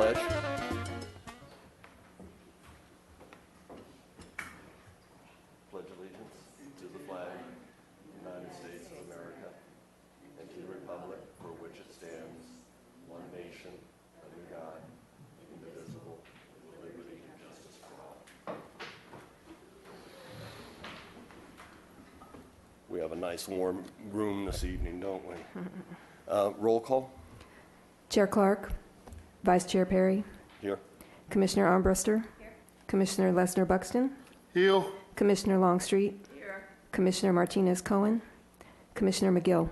pledge. Pledge allegiance to the flag of the United States of America and to the republic for which it stands, one nation, under God, indivisible, with liberty and justice for all. We have a nice warm room this evening, don't we? Roll call. Chair Clark, Vice Chair Perry, Here. Commissioner Armbruster, here. Commissioner Lesnar Buxton, Here. Commissioner Longstreet, here. Commissioner Martinez Cohen, Commissioner McGill.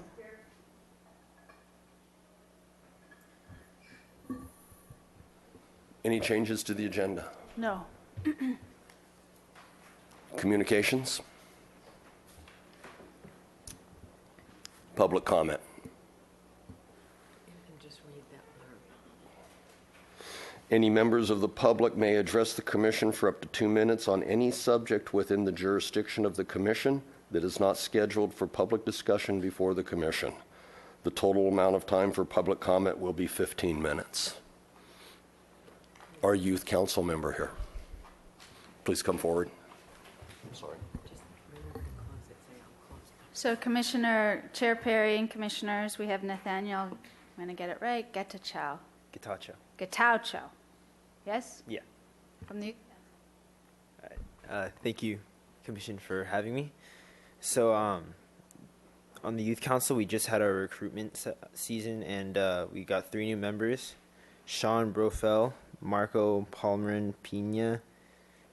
Any changes to the agenda? No. Communications? Public comment? Any members of the public may address the commission for up to 2 minutes on any subject within the jurisdiction of the commission that is not scheduled for public discussion before the commission. The total amount of time for public comment will be 15 minutes. Our youth council member here. Please come forward. I'm sorry. So Commissioner Chair Perry and Commissioners, we have Nathaniel, I'm going to get it right, Getachow. Getachow. Yes? Yeah. From the... Thank you, Commission, for having me. So, on the Youth Council, we just had our recruitment season, and we got 3 new members: Sean Brofel, Marco Palmerin Pina,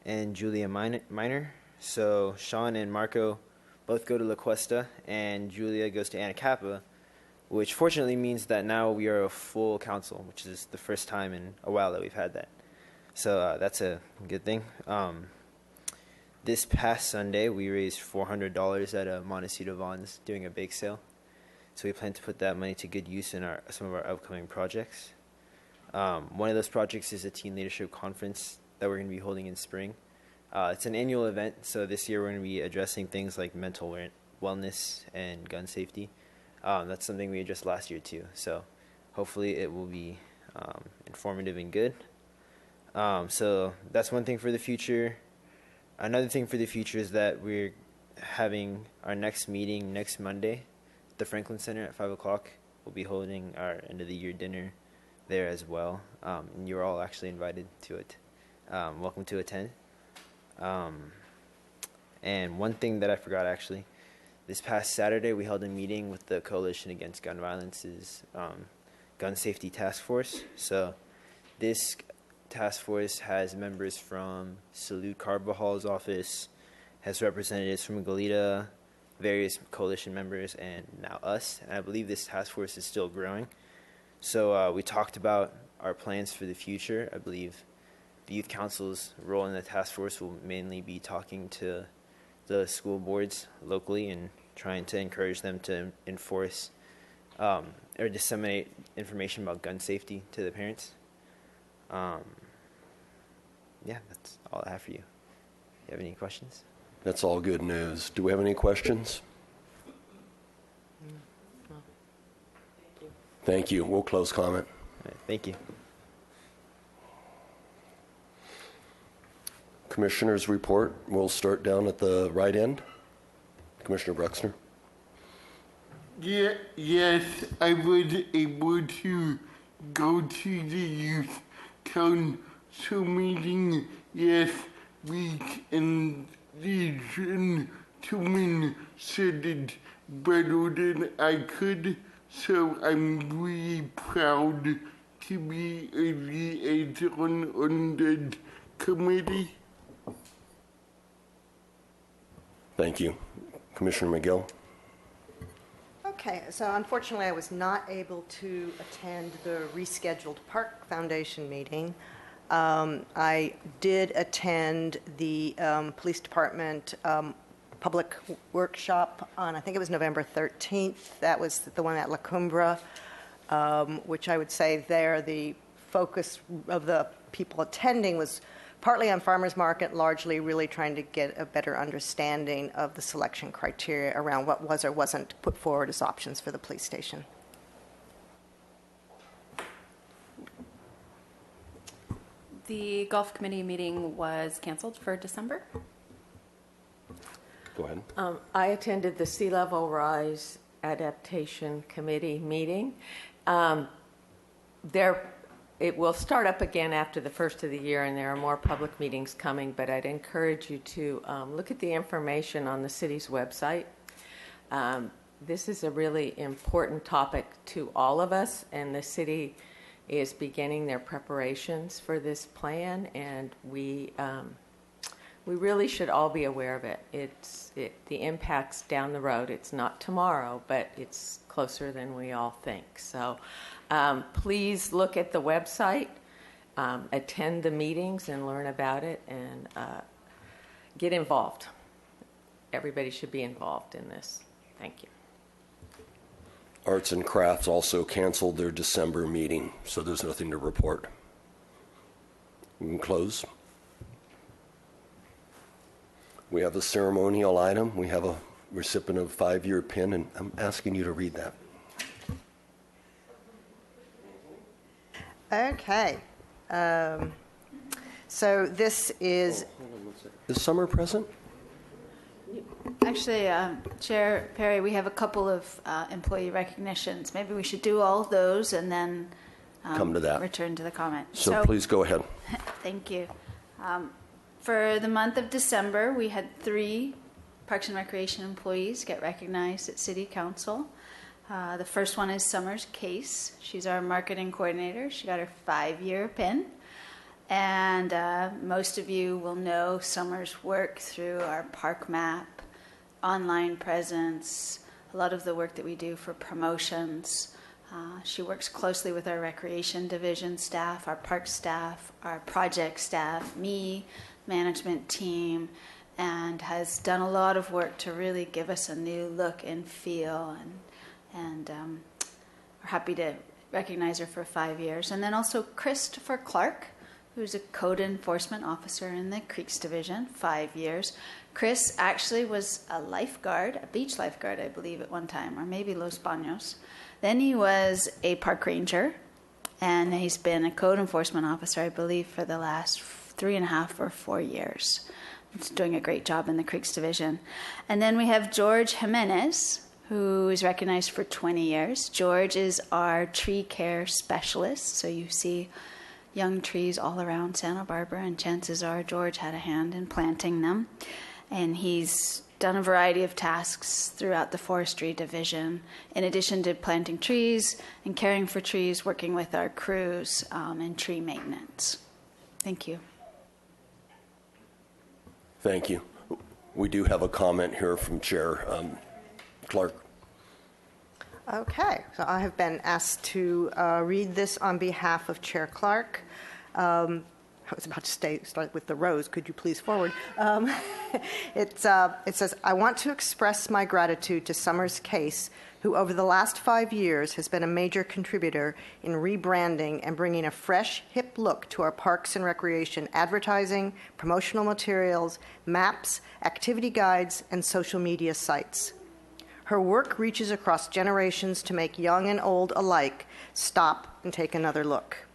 and Julia Miner. So, Sean and Marco both go to La Cuesta, and Julia goes to Anacapa, which fortunately means that now we are a full council, which is the first time in a while that we've had that. So that's a good thing. This past Sunday, we raised $400 at Montecito Vaughn's doing a bake sale. So we plan to put that money to good use in some of our upcoming projects. One of those projects is a Teen Leadership Conference that we're going to be holding in spring. It's an annual event, so this year we're going to be addressing things like mental wellness and gun safety. That's something we addressed last year too, so hopefully it will be informative and good. So that's one thing for the future. Another thing for the future is that we're having our next meeting next Monday at the Franklin Center at 5 o'clock. We'll be holding our end of the year dinner there as well, and you're all actually invited to it. Welcome to attend. And one thing that I forgot actually, this past Saturday, we held a meeting with the Coalition Against Gun Violence's Gun Safety Task Force. So this task force has members from Salud Carvajal's office, has representatives from Goleta, various coalition members, and now us. And I believe this task force is still growing. So we talked about our plans for the future. I believe the Youth Council's role in the task force will mainly be talking to the school boards locally and trying to encourage them to enforce or disseminate information about gun safety to the parents. Yeah, that's all I have for you. You have any questions? That's all good news. Do we have any questions? No. Thank you. We'll close comment. All right, thank you. Commissioner's report. We'll start down at the right end. Commissioner Bruxner. Yeah, yes, I was able to go to the youth council meeting last week, and the gentleman said it better than I could, so I'm really proud to be a liaison on that committee. Thank you. Commissioner McGill. Okay, so unfortunately I was not able to attend the rescheduled Park Foundation meeting. I did attend the police department public workshop on, I think it was November 13th. That was the one at La Cumbra, which I would say there the focus of the people attending was partly on farmers market, largely really trying to get a better understanding of the selection criteria around what was or wasn't put forward as options for the police station. The golf committee meeting was canceled for December. Go ahead. I attended the Sea Level Rise Adaptation Committee meeting. It will start up again after the first of the year, and there are more public meetings coming, but I'd encourage you to look at the information on the city's website. This is a really important topic to all of us, and the city is beginning their preparations for this plan, and we really should all be aware of it. The impact's down the road. It's not tomorrow, but it's closer than we all think. So please look at the website, attend the meetings and learn about it, and get involved. Everybody should be involved in this. Thank you. Arts and Crafts also canceled their December meeting, so there's nothing to report. We can close. We have a ceremonial item. We have a recipient of a 5-year pin, and I'm asking you to read that. Okay. So this is... Is summer present? Actually, Chair Perry, we have a couple of employee recognitions. Maybe we should do all of those and then Come to that. return to the comment. So please go ahead. Thank you. For the month of December, we had 3 Parks and Recreation employees get recognized at City Council. The first one is Summers Case. She's our marketing coordinator. She got her 5-year pin. And most of you will know Summers' work through our park map, online presence, a lot of the work that we do for promotions. She works closely with our recreation division staff, our park staff, our project staff, me, management team, and has done a lot of work to really give us a new look and feel. And we're happy to recognize her for 5 years. And then also Christopher Clark, who's a code enforcement officer in the Creeks Division, 5 years. Chris actually was a lifeguard, a beach lifeguard, I believe, at one time, or maybe Los Baños. Then he was a park ranger, and he's been a code enforcement officer, I believe, for the last 3.5 or 4 years. He's doing a great job in the Creeks Division. And then we have George Jimenez, who is recognized for 20 years. George is our tree care specialist, so you see young trees all around Santa Barbara, and chances are George had a hand in planting them. And he's done a variety of tasks throughout the forestry division, in addition to planting trees and caring for trees, working with our crews in tree maintenance. Thank you. Thank you. We do have a comment here from Chair Clark. Okay, so I have been asked to read this on behalf of Chair Clark. I was about to start with the rose. Could you please forward? It says, I want to express my gratitude to Summers Case, who over the last 5 years has been a major contributor in rebranding and bringing a fresh, hip look to our parks and recreation advertising, promotional materials, maps, activity guides, and social media sites. Her work reaches across generations to make young and old alike stop and take another look.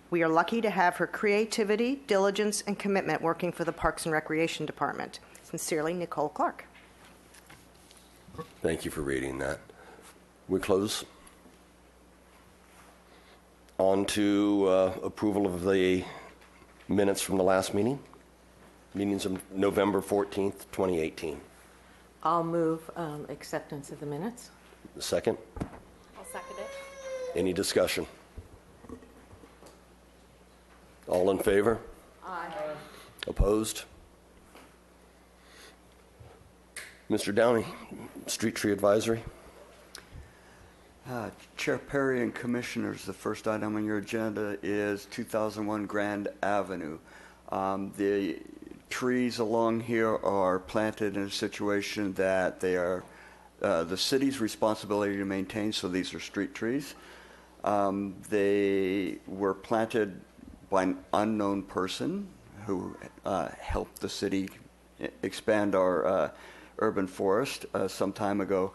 We are lucky to have her creativity, diligence, and commitment working for the Parks and Recreation Department. Sincerely, Nicole Clark. Thank you for reading that. We close. On to approval of the minutes from the last meetings of November 14th, 2018. I'll move acceptance of the minutes. The second? I'll second it. Any discussion? All in favor? Aye. Opposed? Mr. Downey, Street Tree Advisory. Chair Perry and Commissioners, the first item on your agenda is 2001 Grand Avenue. The trees along here are planted in a situation that they are the city's responsibility to maintain, so these are street trees. They were planted by an unknown person who helped the city expand our urban forest some time ago.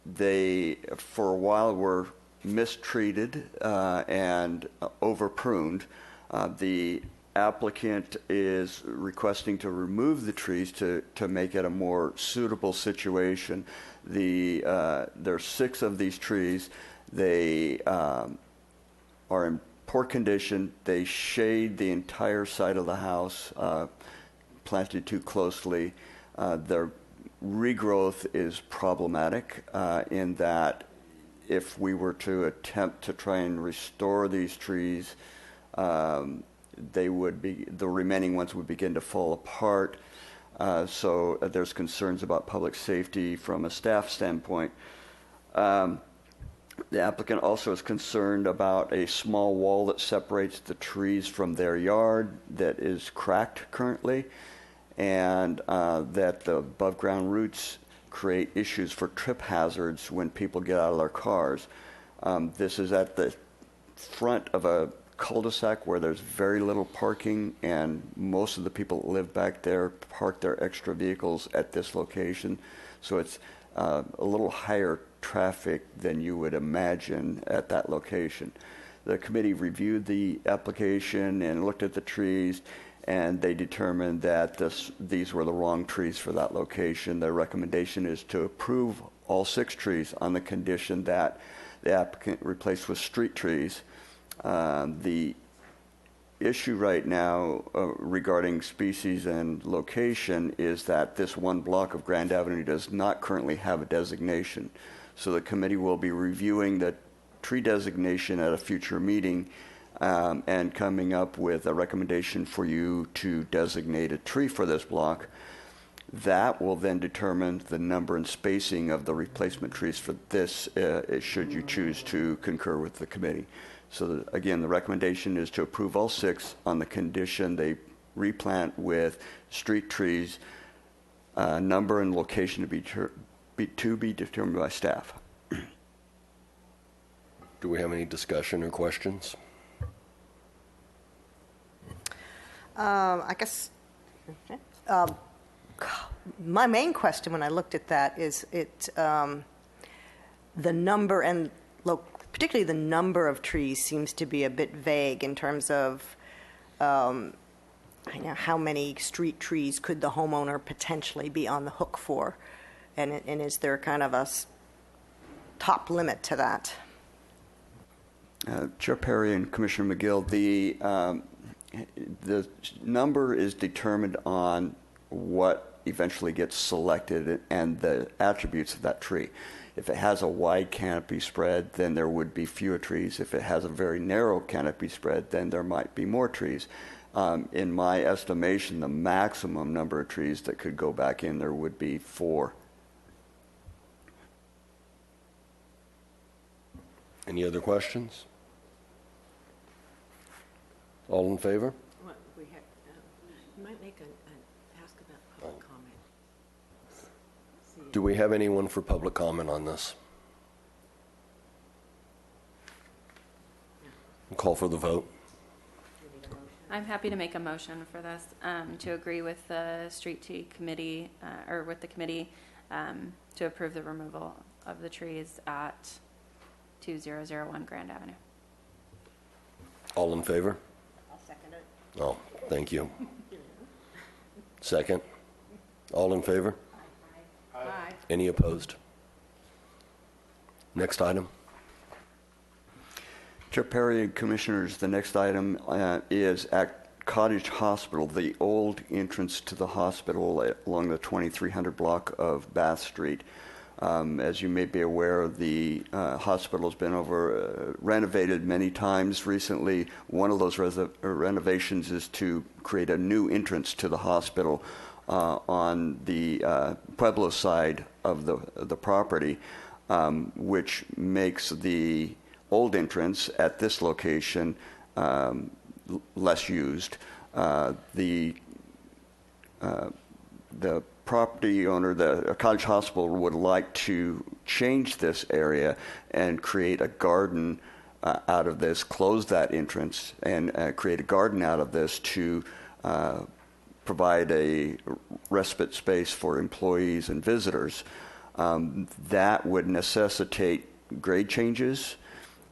They, for a while, were mistreated and over-pruned. The applicant is requesting to remove the trees to make it a more suitable situation. There's 6 of these trees. They are in poor condition. They shade the entire side of the house, planted too closely. Their regrowth is problematic in that if we were to attempt to try and restore these trees, the remaining ones would begin to fall apart. So there's concerns about public safety from a staff standpoint. The applicant also is concerned about a small wall that separates the trees from their yard that is cracked currently, and that the above-ground roots create issues for trip hazards when people get out of their cars. This is at the front of a cul-de-sac where there's very little parking, and most of the people that live back there park their extra vehicles at this location. So it's a little higher traffic than you would imagine at that location. The committee reviewed the application and looked at the trees, and they determined that these were the wrong trees for that location. Their recommendation is to approve all 6 trees on the condition that the applicant replace with street trees. The issue right now regarding species and location is that this one block of Grand Avenue does not currently have a designation. So the committee will be reviewing the tree designation at a future meeting and coming up with a recommendation for you to designate a tree for this block. That will then determine the number and spacing of the replacement trees for this, should you choose to concur with the committee. So again, the recommendation is to approve all 6 on the condition they replant with street trees, number and location to be determined by staff. Do we have any discussion or questions? I guess my main question when I looked at that is the number and particularly the number of trees seems to be a bit vague in terms of how many street trees could the homeowner potentially be on the hook for, and is there kind of a top limit to that? Chair Perry and Commissioner McGill, the number is determined on what eventually gets selected and the attributes of that tree. If it has a wide canopy spread, then there would be fewer trees. If it has a very narrow canopy spread, then there might be more trees. In my estimation, the maximum number of trees that could go back in there would be 4. Any other questions? All in favor? Well, you might make ask about public comment. Do we have anyone for public comment on this? Call for the vote. I'm happy to make a motion for this, to agree with the street tree committee, or with the committee, to approve the removal of the trees at 2001 Grand Avenue. All in favor? I'll second it. Oh, thank you. Second? All in favor? Aye. Any opposed? Next item. Chair Perry and Commissioners, the next item is at Cottage Hospital, the old entrance to the hospital along the 2300 block of Bath Street. As you may be aware, the hospital has been renovated many times recently. One of those renovations is to create a new entrance to the hospital on the Pueblo side of the property, which makes the old entrance at this location less used. The property owner, the Cottage Hospital, would like to change this area and create a garden out of this, close that entrance, and create a garden out of this to provide a respite space for employees and visitors. That would necessitate grade changes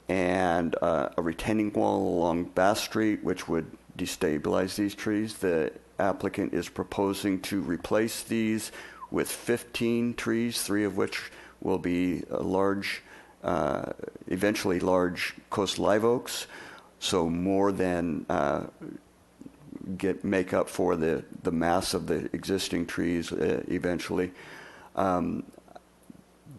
and a retaining wall along Bass Street, which would destabilize these trees. The applicant is proposing to replace these with 15 trees, 3 of which will be large, eventually large coast live oaks, so more than make up for the mass of the existing trees eventually.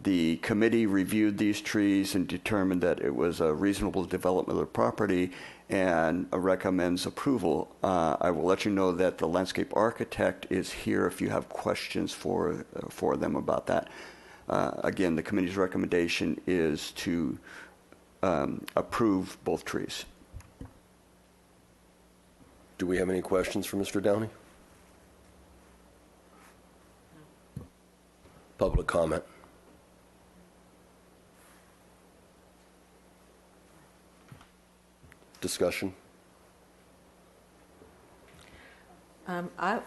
The committee reviewed these trees and determined that it was a reasonable development of the property and recommends approval. I will let you know that the landscape architect is here if you have questions for them about that. Again, the committee's recommendation is to approve both trees. Do we have any questions for Mr. Downey? Public comment. Discussion. I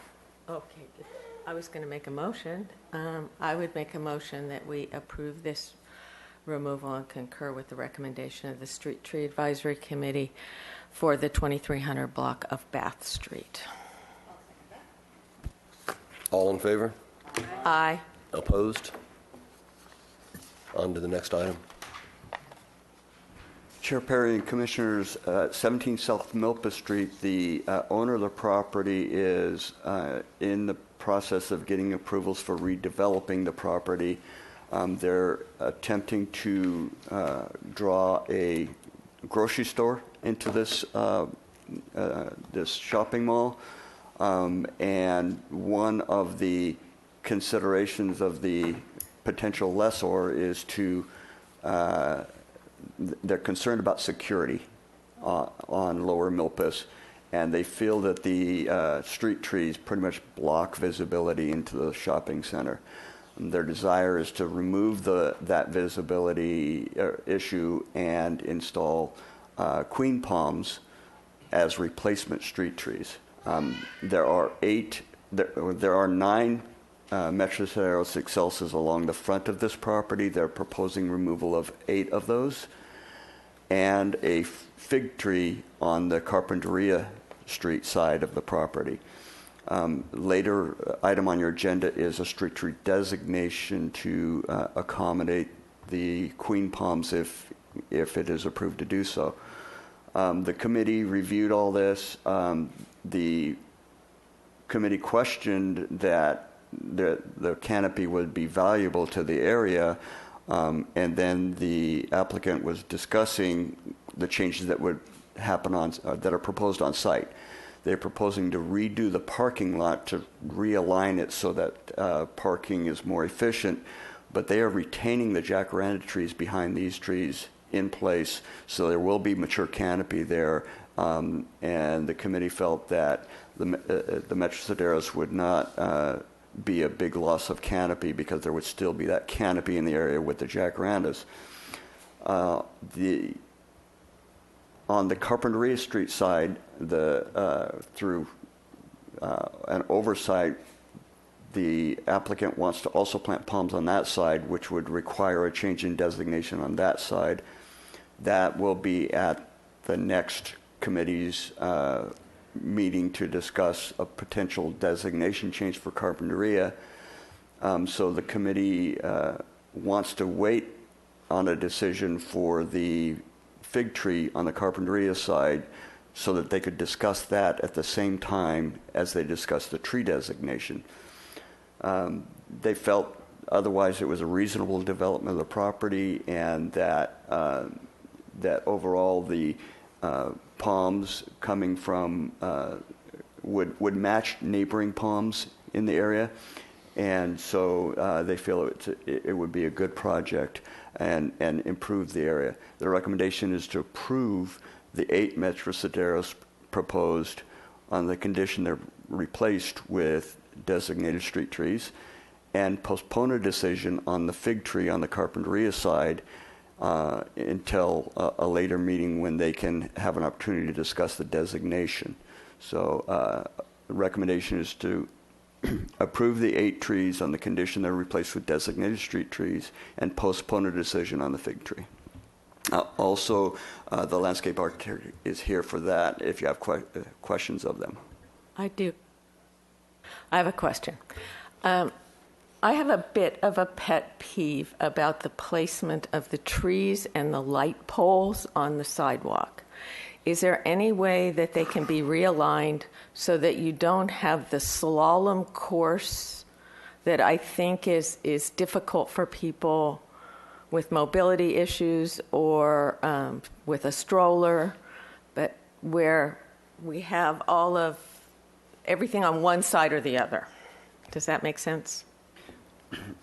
was going to make a motion. I would make a motion that we approve this removal and concur with the recommendation of the Street Tree Advisory Committee for the 2300 block of Bath Street. All in favor? Aye. Opposed? On to the next item. Chair Perry and Commissioners, 17 South Milpa Street, the owner of the property is in the process of getting approvals for redeveloping the property. They're attempting to draw a grocery store into this this shopping mall, and one of the considerations of the potential lessor is to they're concerned about security on Lower Milpas, and they feel that the street trees pretty much block visibility into the shopping center. And their desire is to remove that visibility issue and install queen palms as replacement street trees. There are 9 Metroceros excelsis along the front of this property. They're proposing removal of 8 of those, and a fig tree on the Carpinteria Street side of the property. Later item on your agenda is a street tree designation to accommodate the queen palms if it is approved to do so. The committee reviewed all this. The committee questioned that the canopy would be valuable to the area, and then the applicant was discussing the changes that would happen that are proposed on site. They're proposing to redo the parking lot to realign it so that parking is more efficient, but they are retaining the jacaranda trees behind these trees in place, so there will be mature canopy there, and the committee felt that the Metroceros would not be a big loss of canopy because there would still be that canopy in the area with the jacarandas. On the Carpinteria Street side, through an oversight, the applicant wants to also plant palms on that side, which would require a change in designation on that side. That will be at the next committee's meeting to discuss a potential designation change for Carpinteria. So the committee wants to wait on a decision for the fig tree on the Carpinteria side so that they could discuss that at the same time as they discuss the tree designation. They felt otherwise it was a reasonable development of the property, and that overall the palms coming from would match neighboring palms in the area, and so they feel it would be a good project and improve the area. The recommendation is to approve the 8 Metroceros proposed on the condition they're replaced with designated street trees, and postpone a decision on the fig tree on the Carpinteria side until a later meeting when they can have an opportunity to discuss the designation. So the recommendation is to approve the 8 trees on the condition they're replaced with designated street trees and postpone a decision on the fig tree. Also, the landscape architect is here for that if you have questions of them. I do. I have a question. I have a bit of a pet peeve about the placement of the trees and the light poles on the sidewalk. Is there any way that they can be realigned so that you don't have the slalom course that I think is difficult for people with mobility issues or with a stroller, but where we have all of everything on one side or the other? Does that make sense?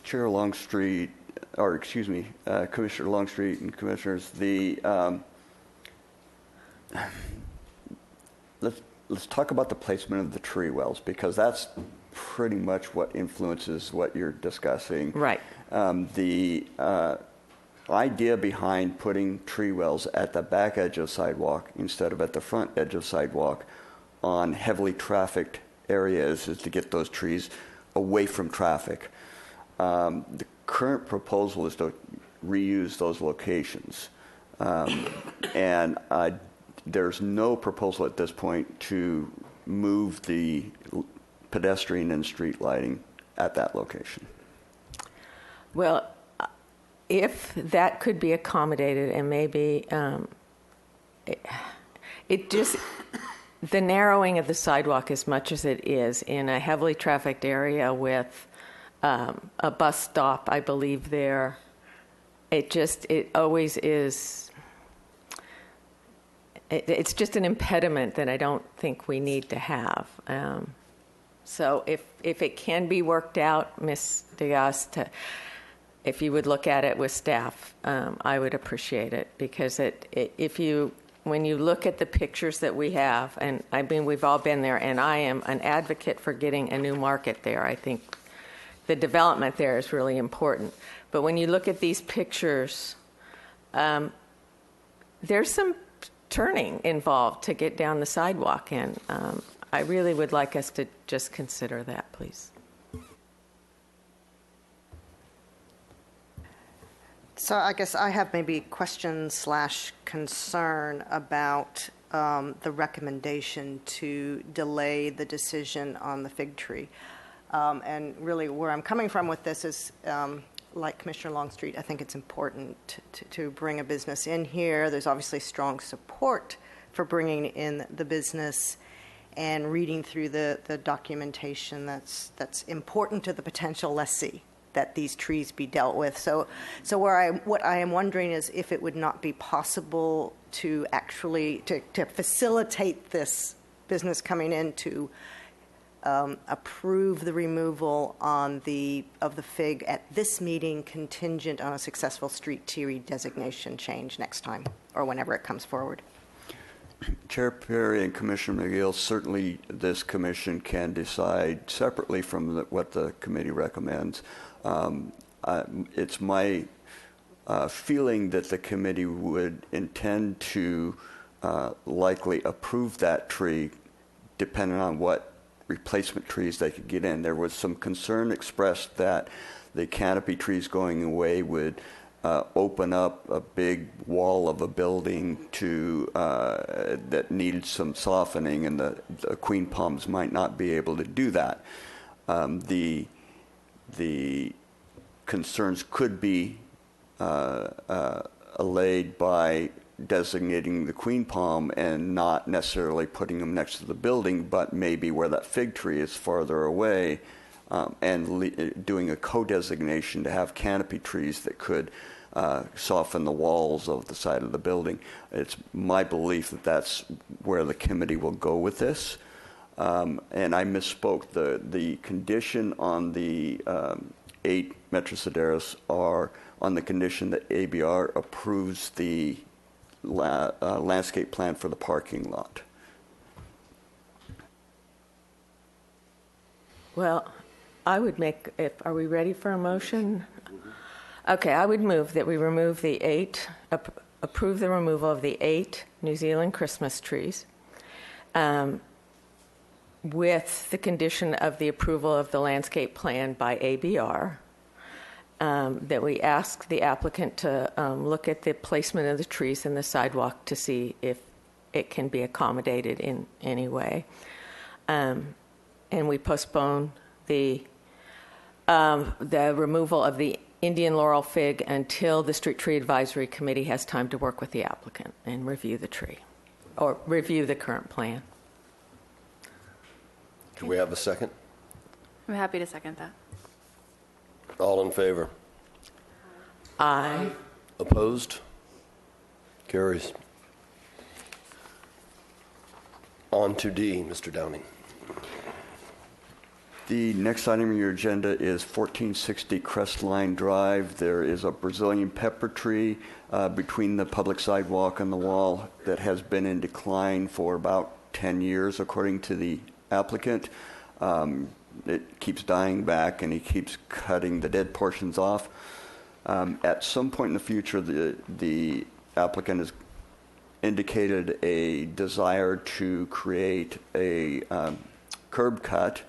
Chair Longstreet, or excuse me, Commissioner Longstreet and Commissioners, let's talk about the placement of the tree wells, because that's pretty much what influences what you're discussing. Right. The idea behind putting tree wells at the back edge of sidewalk instead of at the front edge of sidewalk on heavily trafficked areas is to get those trees away from traffic. The current proposal is to reuse those locations. And there's no proposal at this point to move the pedestrian and street lighting at that location. Well, if that could be accommodated, and maybe the narrowing of the sidewalk as much as it is in a heavily trafficked area with a bus stop, I believe there, it always is. It's just an impediment that I don't think we need to have. So if it can be worked out, Ms. Degas, if you would look at it with staff, I would appreciate it, because when you look at the pictures that we have, and I mean, we've all been there, and I am an advocate for getting a new market there. I think the development there is really important. But when you look at these pictures, there's some turning involved to get down the sidewalk, and I really would like us to just consider that, please. So I guess I have maybe question/concern about the recommendation to delay the decision on the fig tree. And really where I'm coming from with this is, like Commissioner Longstreet, I think it's important to bring a business in here. There's obviously strong support for bringing in the business, and reading through the documentation that's important to the potential lessee that these trees be dealt with. So what I am wondering is if it would not be possible to actually to facilitate this business coming in to approve the removal of the fig at this meeting, contingent on a successful street tree designation change next time or whenever it comes forward. Chair Perry and Commissioner McGill, certainly this commission can decide separately from what the committee recommends. It's my feeling that the committee would intend to likely approve that tree depending on what replacement trees they could get in. There was some concern expressed that the canopy trees going away would open up a big wall of a building that needed some softening, and the queen palms might not be able to do that. The concerns could be allayed by designating the queen palm and not necessarily putting them next to the building, but maybe where that fig tree is farther away, and doing a co-designation to have canopy trees that could soften the walls of the side of the building. It's my belief that that's where the committee will go with this. And I misspoke. The condition on the 8 Metro Sederos are on the condition that ABR approves the landscape plan for the parking lot. Well, I would are we ready for a motion? Okay, I would move that we remove approve the removal of the 8 New Zealand Christmas trees, with the condition of the approval of the landscape plan by ABR, that we ask the applicant to look at the placement of the trees in the sidewalk to see if it can be accommodated in any way. And we postpone the removal of the Indian laurel fig until the Street Tree Advisory Committee has time to work with the applicant and review the tree, or review the current plan. Do we have a second? I'm happy to second that. All in favor? Aye. Opposed? Carries. On to D, Mr. Downing. The next item on your agenda is 1460 Crestline Drive. There is a Brazilian pepper tree between the public sidewalk and the wall that has been in decline for about 10 years, according to the applicant. It keeps dying back, and he keeps cutting the dead portions off. At some point in the future, the applicant has indicated a desire to create a curb cut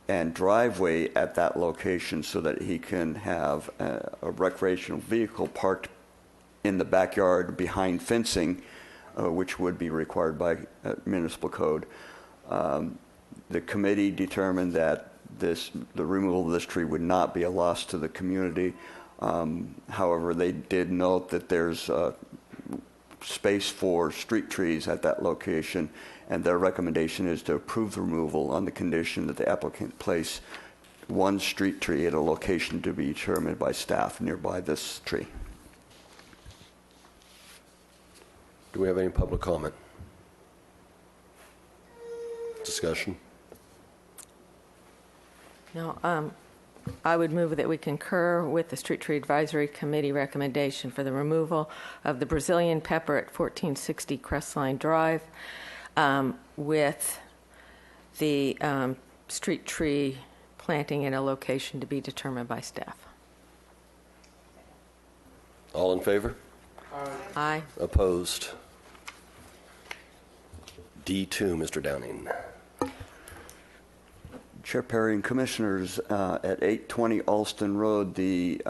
and driveway at that location so that he can have a recreational vehicle parked in the backyard behind fencing, which would be required by municipal code. The committee determined that the removal of this tree would not be a loss to the community. However, they did note that there's space for street trees at that location, and their recommendation is to approve the removal on the condition that the applicant place one street tree at a location to be determined by staff nearby this tree. Do we have any public comment? Discussion? No, I would move that we concur with the Street Tree Advisory Committee recommendation for the removal of the Brazilian pepper at 1460 Crestline Drive, with the street tree planting in a location to be determined by staff. All in favor? Aye. Opposed? D2, Mr. Downing. Chair Perry and Commissioners, at 820 Alston Road, the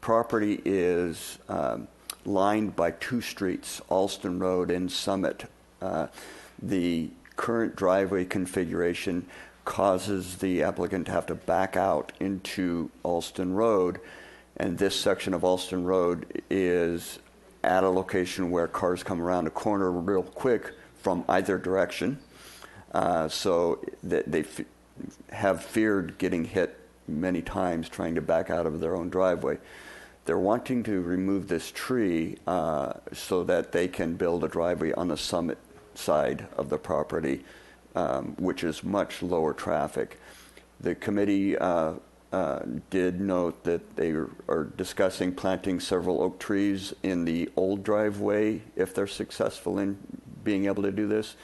property is lined by two streets, Alston Road and Summit. The current driveway configuration causes the applicant to have to back out into Alston Road, and this section of Alston Road is at a location where cars come around a corner real quick from either direction. So they have feared getting hit many times trying to back out of their own driveway. They're wanting to remove this tree so that they can build a driveway on the Summit side of the property, which is much lower traffic. The committee did note that they are discussing planting several oak trees in the old driveway if they're successful in being able to do this,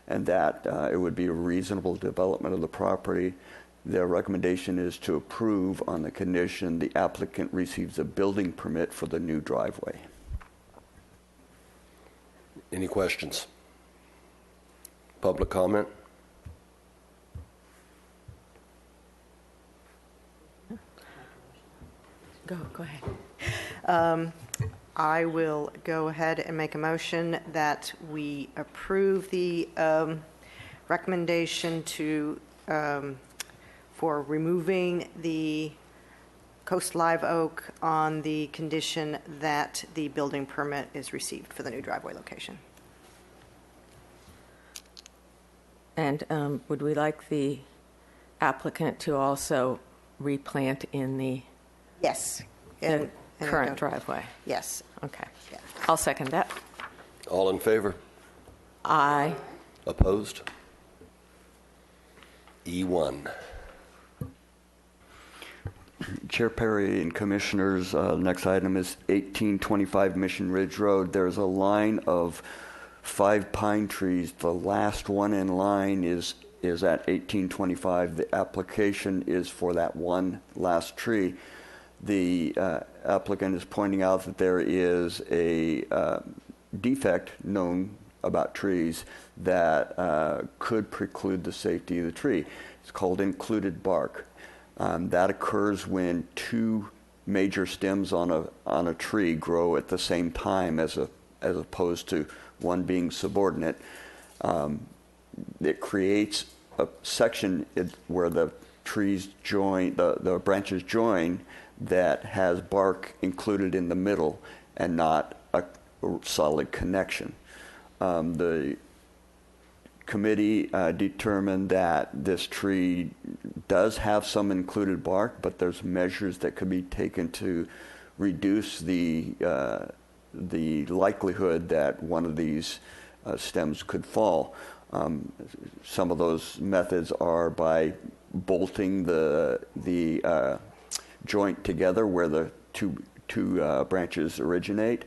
and that it would be a reasonable development of the property. Their recommendation is to approve on the condition the applicant receives a building permit for the new driveway. Any questions? Public comment? Go ahead. I will go ahead and make a motion that we approve the recommendation for removing the Coast Live Oak on the condition that the building permit is received for the new driveway location. And would we like the applicant to also replant in the Yes. current driveway? Yes. Okay. Yeah. I'll second that. All in favor? Aye. Opposed? E1. Chair Perry and Commissioners, next item is 1825 Mission Ridge Road. There's a line of 5 pine trees. The last one in line is at 1825. The application is for that one last tree. The applicant is pointing out that there is a defect known about trees that could preclude the safety of the tree. It's called included bark. That occurs when two major stems on a tree grow at the same time as opposed to one being subordinate. It creates a section where the trees join, the branches join, that has bark included in the middle and not a solid connection. The committee determined that this tree does have some included bark, but there's measures that could be taken to reduce the likelihood that one of these stems could fall. Some of those methods are by bolting the joint together where the two branches originate,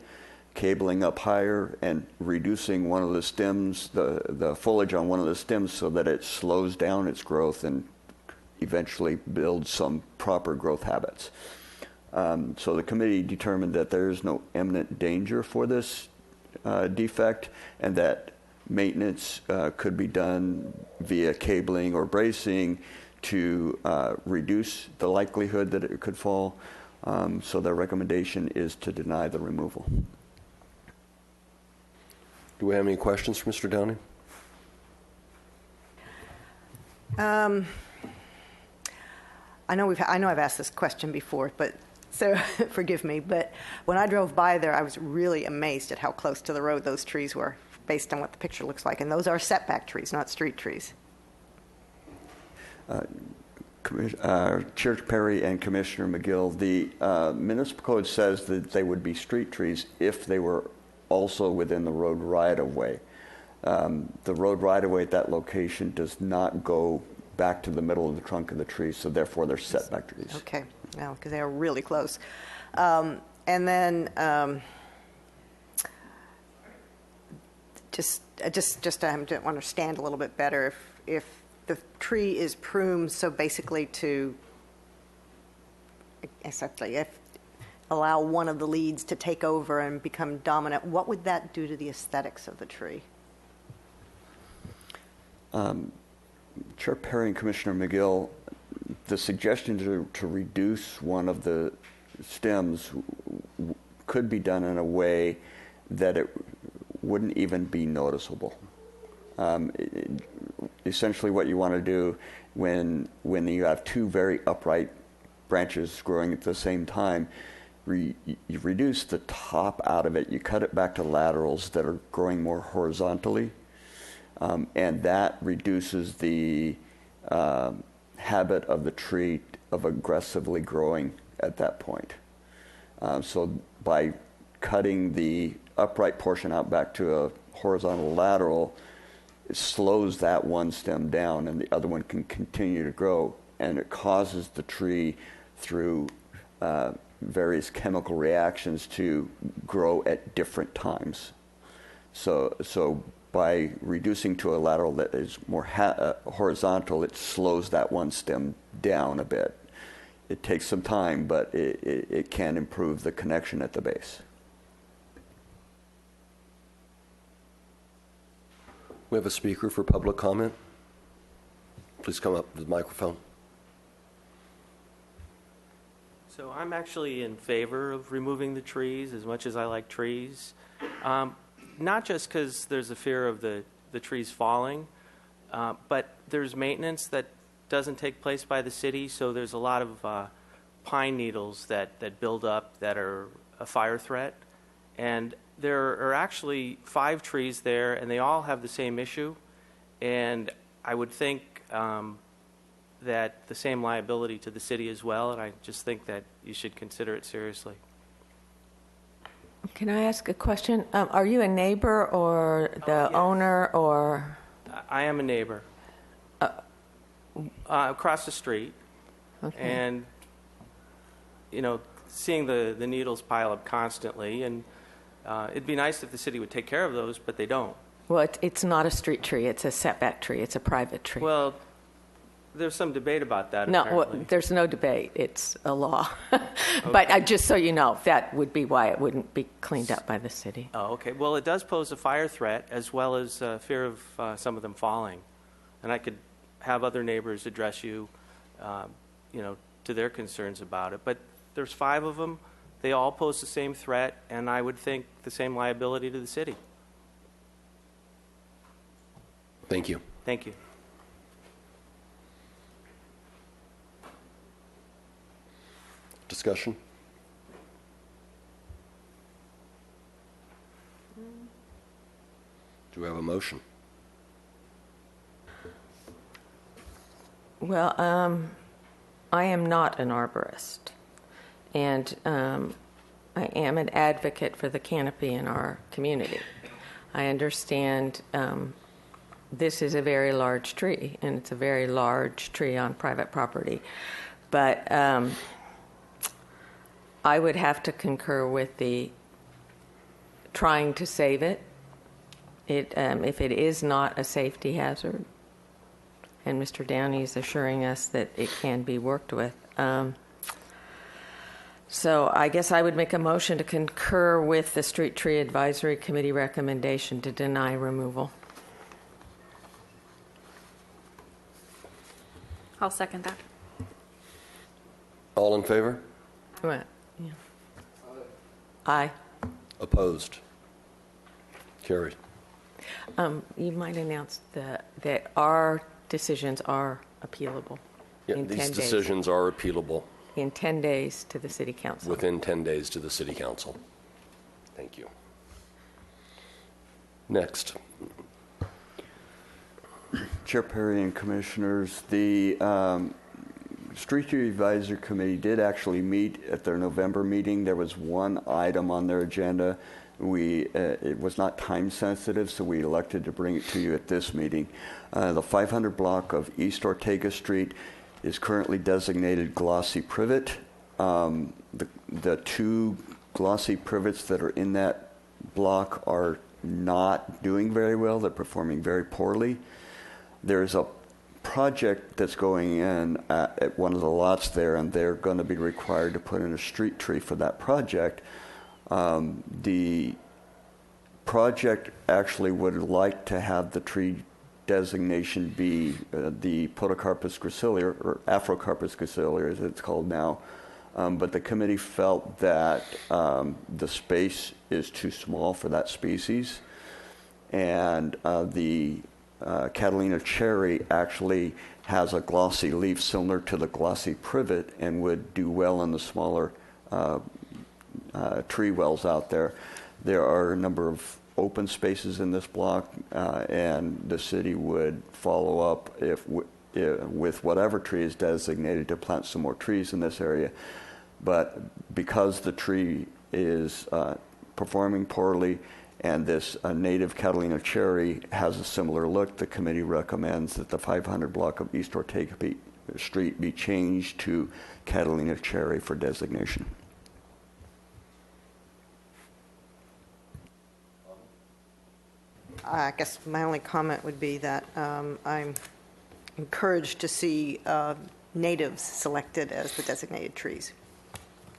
cabling up higher, and reducing one of the stems, the foliage on one of the stems, so that it slows down its growth and eventually builds some proper growth habits. So the committee determined that there is no imminent danger for this defect, and that maintenance could be done via cabling or bracing to reduce the likelihood that it could fall. So their recommendation is to deny the removal. Do we have any questions for Mr. Downing? I know I've asked this question before, but so forgive me. But when I drove by there, I was really amazed at how close to the road those trees were, based on what the picture looks like. And those are setback trees, not street trees. Chair Perry and Commissioner McGill, the municipal code says that they would be street trees if they were also within the road right-of-way. The road right-of-way at that location does not go back to the middle of the trunk of the tree, so therefore they're setback trees. Okay, now because they are really close. And then just to understand a little bit better, if the tree is pruned, so basically to allow one of the leads to take over and become dominant, what would that do to the aesthetics of the tree? Chair Perry and Commissioner McGill, the suggestion to reduce one of the stems could be done in a way that it wouldn't even be noticeable. Essentially what you want to do when you have two very upright branches growing at the same time, you reduce the top out of it, you cut it back to laterals that are growing more horizontally, and that reduces the habit of the tree of aggressively growing at that point. So by cutting the upright portion out back to a horizontal lateral, it slows that one stem down and the other one can continue to grow, and it causes the tree through various chemical reactions to grow at different times. So by reducing to a lateral that is more horizontal, it slows that one stem down a bit. It takes some time, but it can improve the connection at the base. We have a speaker for public comment. Please come up to the microphone. So I'm actually in favor of removing the trees, as much as I like trees. Not just because there's a fear of the trees falling, but there's maintenance that doesn't take place by the city, so there's a lot of pine needles that build up that are a fire threat. And there are actually 5 trees there, and they all have the same issue. And I would think that the same liability to the city as well, and I just think that you should consider it seriously. Can I ask a question? Are you a neighbor or the yes. owner or? I am a neighbor. Across the street. Okay. And, seeing the needles pile up constantly, and it'd be nice if the city would take care of those, but they don't. Well, it's not a street tree. It's a setback tree. It's a private tree. Well, there's some debate about that, no, apparently. there's no debate. It's a law. But just so you know, that would be why it wouldn't be cleaned up by the city. Oh, okay. Well, it does pose a fire threat, as well as fear of some of them falling. And I could have other neighbors address you to their concerns about it. But there's 5 of them. They all pose the same threat, and I would think the same liability to the city. Thank you. Thank you. Discussion? Do we have a motion? Well, I am not an arborist, and I am an advocate for the canopy in our community. I understand this is a very large tree, and it's a very large tree on private property. But I would have to concur with the trying to save it. If it is not a safety hazard, and Mr. Downey is assuring us that it can be worked with. So I guess I would make a motion to concur with the Street Tree Advisory Committee recommendation to deny removal. I'll second that. All in favor? What? Yeah. Aye. Opposed? Carried. You might announce that our decisions are appealable. Yeah, in these 10 days. decisions are appealable In 10 days to the City Council. within 10 days to the City Council. Thank you. Next. Chair Perry and Commissioners, the Street Tree Advisory Committee did actually meet at their November meeting. There was one item on their agenda. It was not time sensitive, so we elected to bring it to you at this meeting. The 500 block of East Ortega Street is currently designated glossy privet. The 2 glossy privets that are in that block are not doing very well. They're performing very poorly. There's a project that's going in at one of the lots there, and they're going to be required to put in a street tree for that project. The project actually would like to have the tree designation be the Podocarpus gracilior, or Afrocarpus gracilior as it's called now. But the committee felt that the space is too small for that species. And the Catalina cherry actually has a glossy leaf similar to the glossy privet and would do well in the smaller tree wells out there. There are a number of open spaces in this block, and the city would follow up with whatever tree is designated to plant some more trees in this area. But because the tree is performing poorly and this native Catalina cherry has a similar look, the committee recommends that the 500 block of East Ortega Street be changed to Catalina cherry for designation. I guess my only comment would be that I'm encouraged to see natives selected as the designated trees.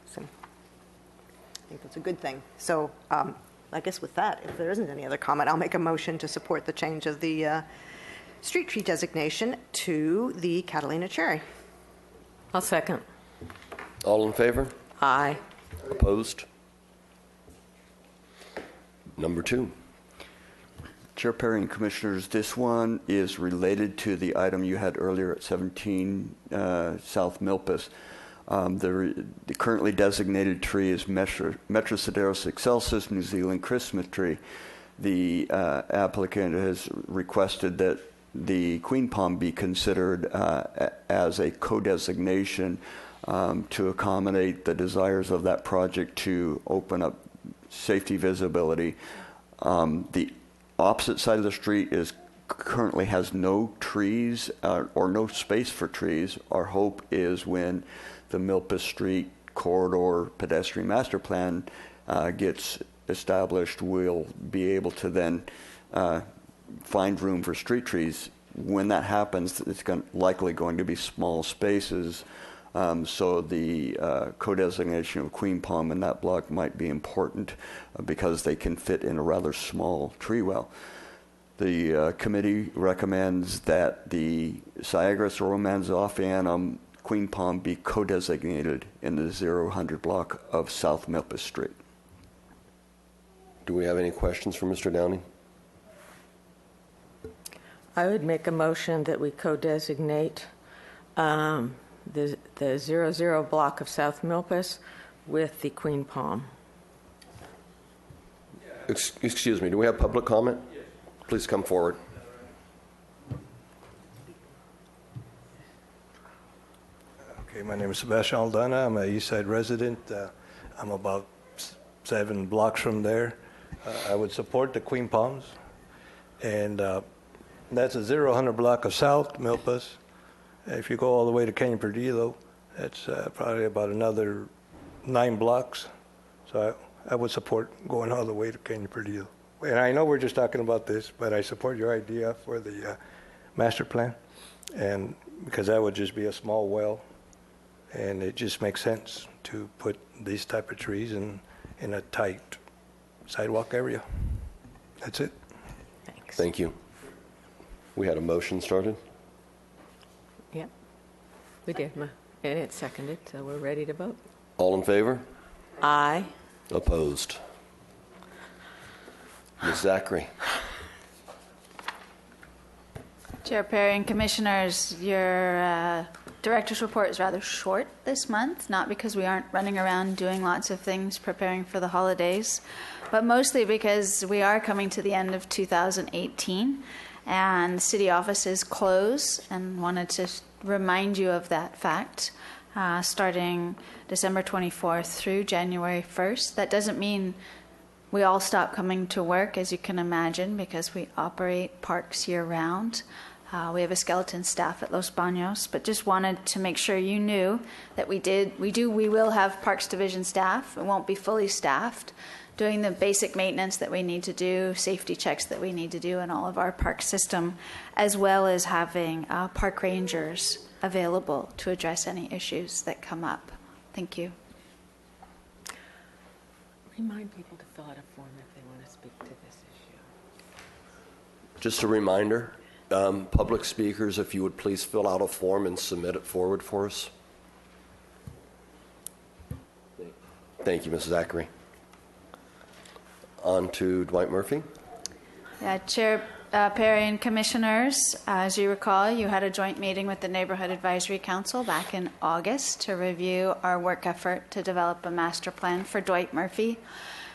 So I think that's a good thing. So I guess with that, if there isn't any other comment, I'll make a motion to support the change of the street tree designation to the Catalina cherry. I'll second. All in favor? Aye. Opposed? Number 2. Chair Perry and Commissioners, this one is related to the item you had earlier at 17 South Milpas. The currently designated tree is Metrosideros excelsus, New Zealand Christmas tree. The applicant has requested that the queen palm be considered as a co-designation to accommodate the desires of that project to open up safety visibility. The opposite side of the street currently has no trees or no space for trees. Our hope is when the Milpas Street corridor pedestrian master plan gets established, we'll be able to then find room for street trees. When that happens, it's likely going to be small spaces. So the co-designation of queen palm in that block might be important because they can fit in a rather small tree well. The committee recommends that the Syagris romanzophianum Queen Palm be co-designated in the 0-100 block of South Milpas Street. Do we have any questions for Mr. Downing? I would make a motion that we co-designate the 00 block of South Milpas with the Queen Palm. Excuse me, do we have public comment? Yes. Please come forward. Okay, my name is Sebastian Aldana. I'm a East Side resident. I'm about 7 blocks from there. I would support the Queen Palms. And that's a 0-100 block of South Milpas. If you go all the way to Canyon Perdido, that's probably about another 9 blocks. So I would support going all the way to Canyon Perdido. And I know we're just talking about this, but I support your idea for the master plan. And because that would just be a small well, and it just makes sense to put these type of trees in a tight sidewalk area. That's it. Thanks. Thank you. We had a motion started. Yeah, we did. And it's seconded, so we're ready to vote. All in favor? Aye. Opposed? Ms. Zachary. Chair Perry and Commissioners, your director's report is rather short this month, not because we aren't running around doing lots of things preparing for the holidays, but mostly because we are coming to the end of 2018 and city offices close, and wanted to remind you of that fact. Starting December 24th through January 1st. That doesn't mean we all stop coming to work, as you can imagine, because we operate parks year-round. We have a skeleton staff at Los Baños, but just wanted to make sure you knew that we will have Parks Division staff. It won't be fully staffed, doing the basic maintenance that we need to do, safety checks that we need to do in all of our park system, as well as having park rangers available to address any issues that come up. Thank you. Remind people to fill out a form if they want to speak to this issue. Just a reminder, public speakers, if you would please fill out a form and submit it forward for us. Thank you, Ms. Zachary. On to Dwight Murphy. Chair Perry and Commissioners, as you recall, you had a joint meeting with the Neighborhood Advisory Council back in August to review our work effort to develop a master plan for Dwight Murphy.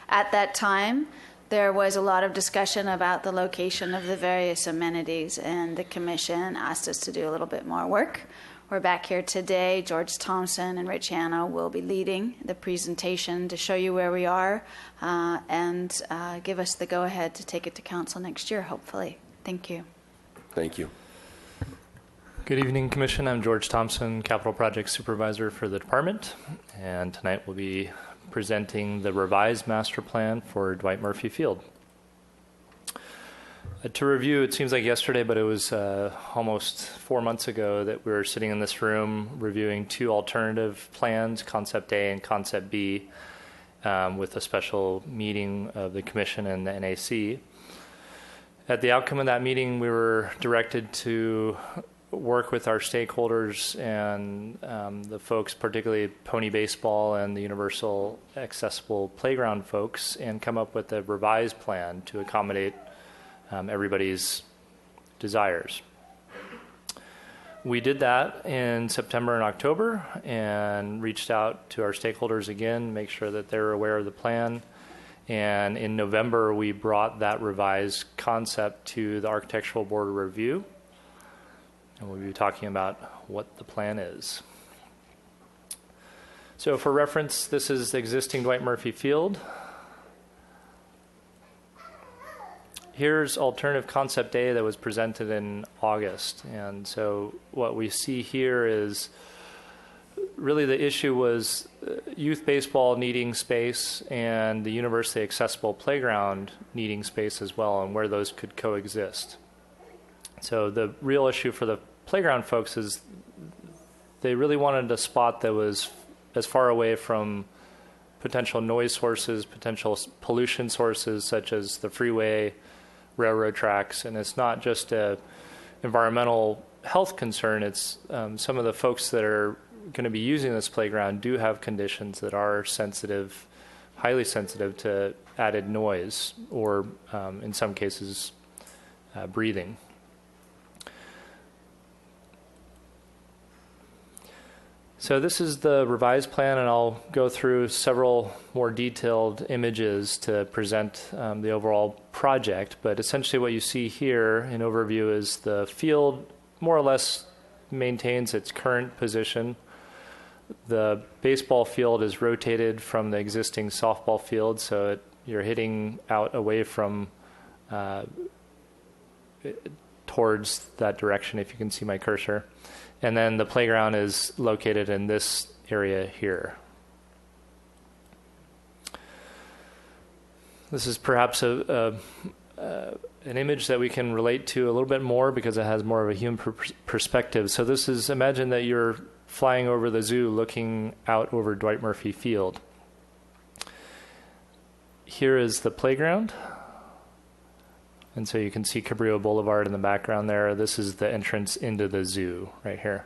At that time, there was a lot of discussion about the location of the various amenities, and the Commission asked us to do a little bit more work. We're back here today. George Thompson and Rich Hanna will be leading the presentation to show you where we are and give us the go-ahead to take it to council next year, hopefully. Thank you. Thank you. Good evening, Commission. I'm George Thompson, Capital Project Supervisor for the department, and tonight we'll be presenting the revised master plan for Dwight Murphy Field. To review, it seems like yesterday, but it was almost 4 months ago that we were sitting in this room reviewing 2 alternative plans, Concept A and Concept B, with a special meeting of the Commission and the NAC. At the outcome of that meeting, we were directed to work with our stakeholders and the folks, particularly Pony Baseball and the Universal Accessible Playground folks, and come up with a revised plan to accommodate everybody's desires. We did that in September and October and reached out to our stakeholders again, make sure that they're aware of the plan. And in November, we brought that revised concept to the Architectural Board of Review. And we'll be talking about what the plan is. So for reference, this is the existing Dwight Murphy Field. Here's alternative concept A that was presented in August. And so what we see here is really the issue was youth baseball needing space and the university accessible playground needing space as well, and where those could coexist. So the real issue for the playground folks is they really wanted a spot that was as far away from potential noise sources, potential pollution sources such as the freeway, railroad tracks, and it's not just a environmental health concern. It's some of the folks that are going to be using this playground do have conditions that are sensitive, highly sensitive to added noise, or in some cases, breathing. So this is the revised plan, and I'll go through several more detailed images to present the overall project. But essentially what you see here in overview is the field more or less maintains its current position. The baseball field is rotated from the existing softball field, so you're hitting out away from towards that direction, if you can see my cursor. And then the playground is located in this area here. This is perhaps an image that we can relate to a little bit more because it has more of a human perspective. So this is, imagine that you're flying over the zoo looking out over Dwight Murphy Field. Here is the playground. And so you can see Cabrillo Boulevard in the background there. This is the entrance into the zoo right here.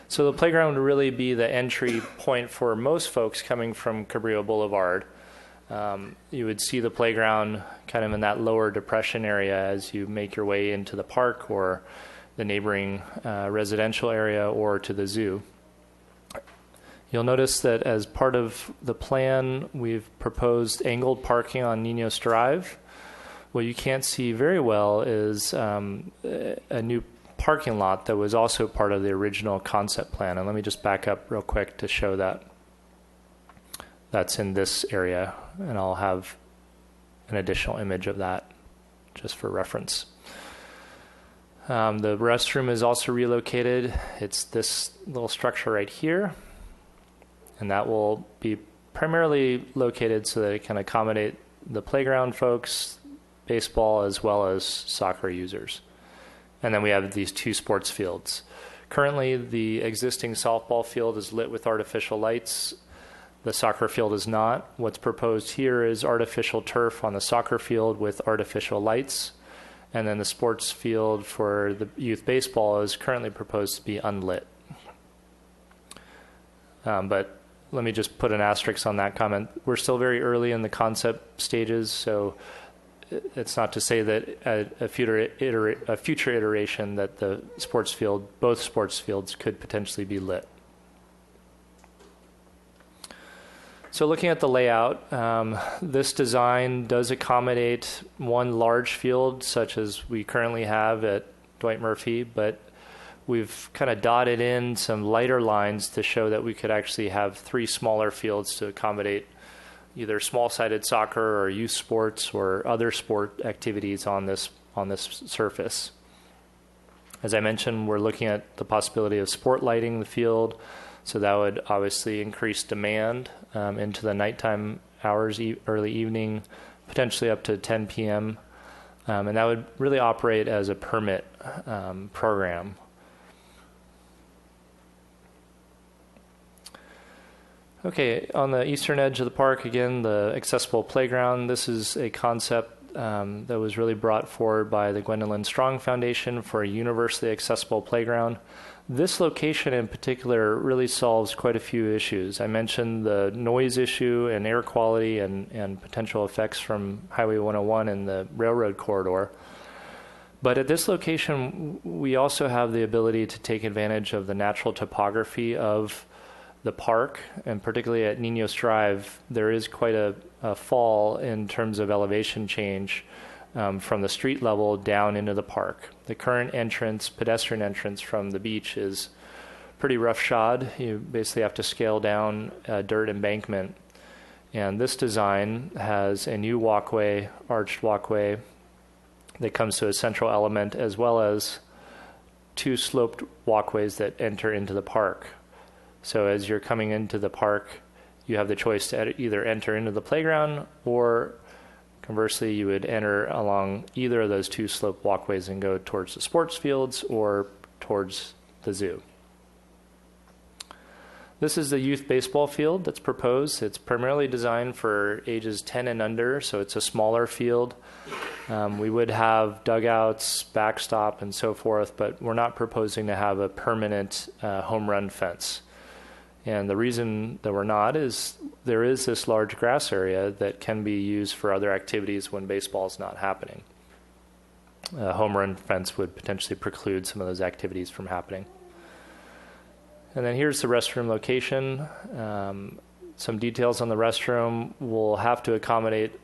So the playground would really be the entry point for most folks coming from Cabrillo Boulevard. You would see the playground kind of in that lower depression area as you make your way into the park or the neighboring residential area or to the zoo. You'll notice that as part of the plan, we've proposed angled parking on Ninos Drive. What you can't see very well is a new parking lot that was also part of the original concept plan. And let me just back up real quick to show that. That's in this area, and I'll have an additional image of that just for reference. The restroom is also relocated. It's this little structure right here, and that will be primarily located so that it can accommodate the playground folks, baseball, as well as soccer users. And then we have these two sports fields. Currently, the existing softball field is lit with artificial lights. The soccer field is not. What's proposed here is artificial turf on the soccer field with artificial lights. And then the sports field for the youth baseball is currently proposed to be unlit. But let me just put an asterisk on that comment. We're still very early in the concept stages, so it's not to say that a future iteration that the sports field, both sports fields, could potentially be lit. So looking at the layout, this design does accommodate one large field, such as we currently have at Dwight Murphy, but we've kind of dotted in some lighter lines to show that we could actually have three smaller fields to accommodate either small-sided soccer or youth sports or other sport activities on this surface. As I mentioned, we're looking at the possibility of sport lighting the field, so that would obviously increase demand into the nighttime hours, early evening, potentially up to 10 p.m. And that would really operate as a permit program. Okay, on the eastern edge of the park, again, the accessible playground. This is a concept that was really brought forward by the Gwendolyn Strong Foundation for a universally accessible playground. This location in particular really solves quite a few issues. I mentioned the noise issue and air quality and potential effects from Highway 101 and the railroad corridor. But at this location, we also have the ability to take advantage of the natural topography of the park, and particularly at Ninos Drive, there is quite a fall in terms of elevation change from the street level down into the park. The current entrance, pedestrian entrance from the beach, is pretty roughshod. You basically have to scale down a dirt embankment. And this design has a new walkway, arched walkway, that comes to a central element, as well as two sloped walkways that enter into the park. So as you're coming into the park, you have the choice to either enter into the playground, or conversely, you would enter along either of those two sloped walkways and go towards the sports fields or towards the zoo. This is the youth baseball field that's proposed. It's primarily designed for ages 10 and under, so it's a smaller field. We would have dugouts, backstop, and so forth, but we're not proposing to have a permanent home run fence. And the reason that we're not is there is this large grass area that can be used for other activities when baseball is not happening. A home run fence would potentially preclude some of those activities from happening. And then here's the restroom location. Some details on the restroom. We'll have to accommodate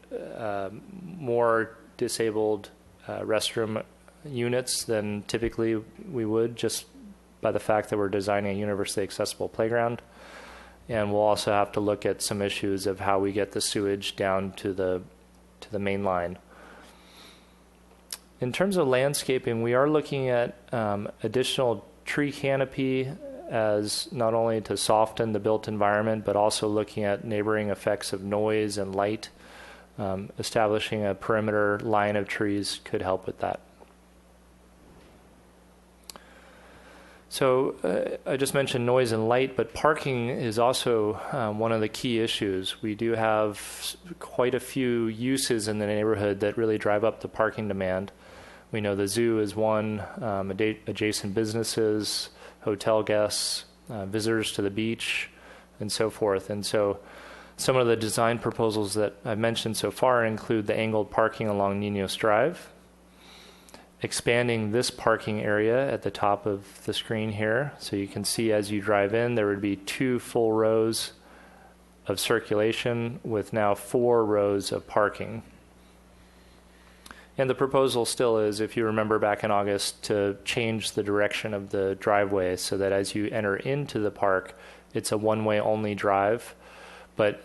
more disabled restroom units than typically we would, just by the fact that we're designing a universally accessible playground. And we'll also have to look at some issues of how we get the sewage down to the main line. In terms of landscaping, we are looking at additional tree canopy as not only to soften the built environment, but also looking at neighboring effects of noise and light. Establishing a perimeter line of trees could help with that. So I just mentioned noise and light, but parking is also one of the key issues. We do have quite a few uses in the neighborhood that really drive up the parking demand. We know the zoo is one, adjacent businesses, hotel guests, visitors to the beach, and so forth. And so some of the design proposals that I've mentioned so far include the angled parking along Ninos Drive, expanding this parking area at the top of the screen here. So you can see as you drive in, there would be 2 full rows of circulation with now 4 rows of parking. And the proposal still is, if you remember back in August, to change the direction of the driveway so that as you enter into the park, it's a one-way only drive. But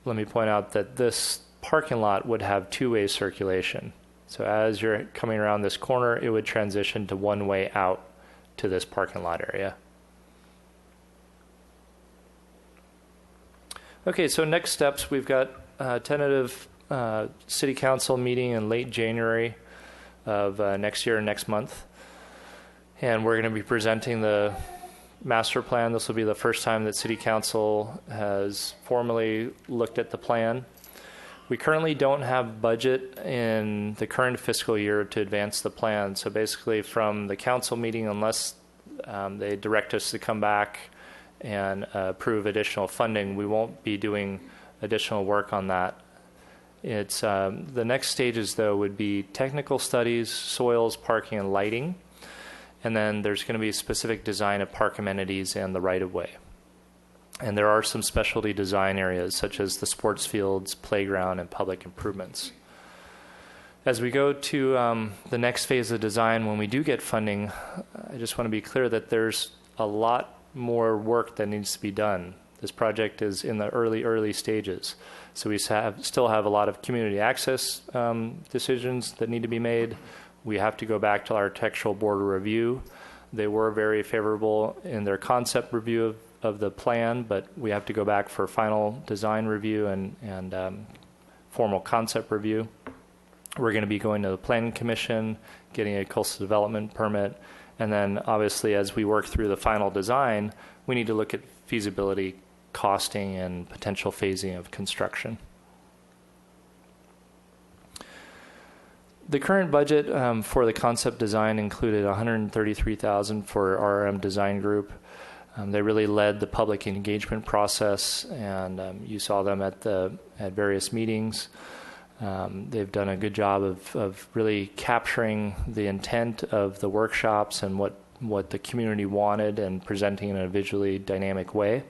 let me point out that this parking lot would have 2-way circulation. So as you're coming around this corner, it would transition to one way out to this parking lot area. Okay, so next steps, we've got a tentative city council meeting in late January of next year, next month. And we're going to be presenting the master plan. This will be the first time that city council has formally looked at the plan. We currently don't have budget in the current fiscal year to advance the plan. So basically from the council meeting, unless they direct us to come back and approve additional funding, we won't be doing additional work on that. It's the next stages, though, would be technical studies, soils, parking, and lighting. And then there's going to be specific design of park amenities and the right-of-way. And there are some specialty design areas, such as the sports fields, playground, and public improvements. As we go to the next phase of design, when we do get funding, I just want to be clear that there's a lot more work that needs to be done. This project is in the early stages. So we still have a lot of community access decisions that need to be made. We have to go back to our architectural board review. They were very favorable in their concept review of the plan, but we have to go back for final design review and formal concept review. We're going to be going to the planning commission, getting a coastal development permit, and then obviously as we work through the final design, we need to look at feasibility, costing, and potential phasing of construction. The current budget for the concept design included $133,000 for RM Design Group. They really led the public engagement process, and you saw them at various meetings. They've done a good job of really capturing the intent of the workshops and what the community wanted and presenting in a visually dynamic way.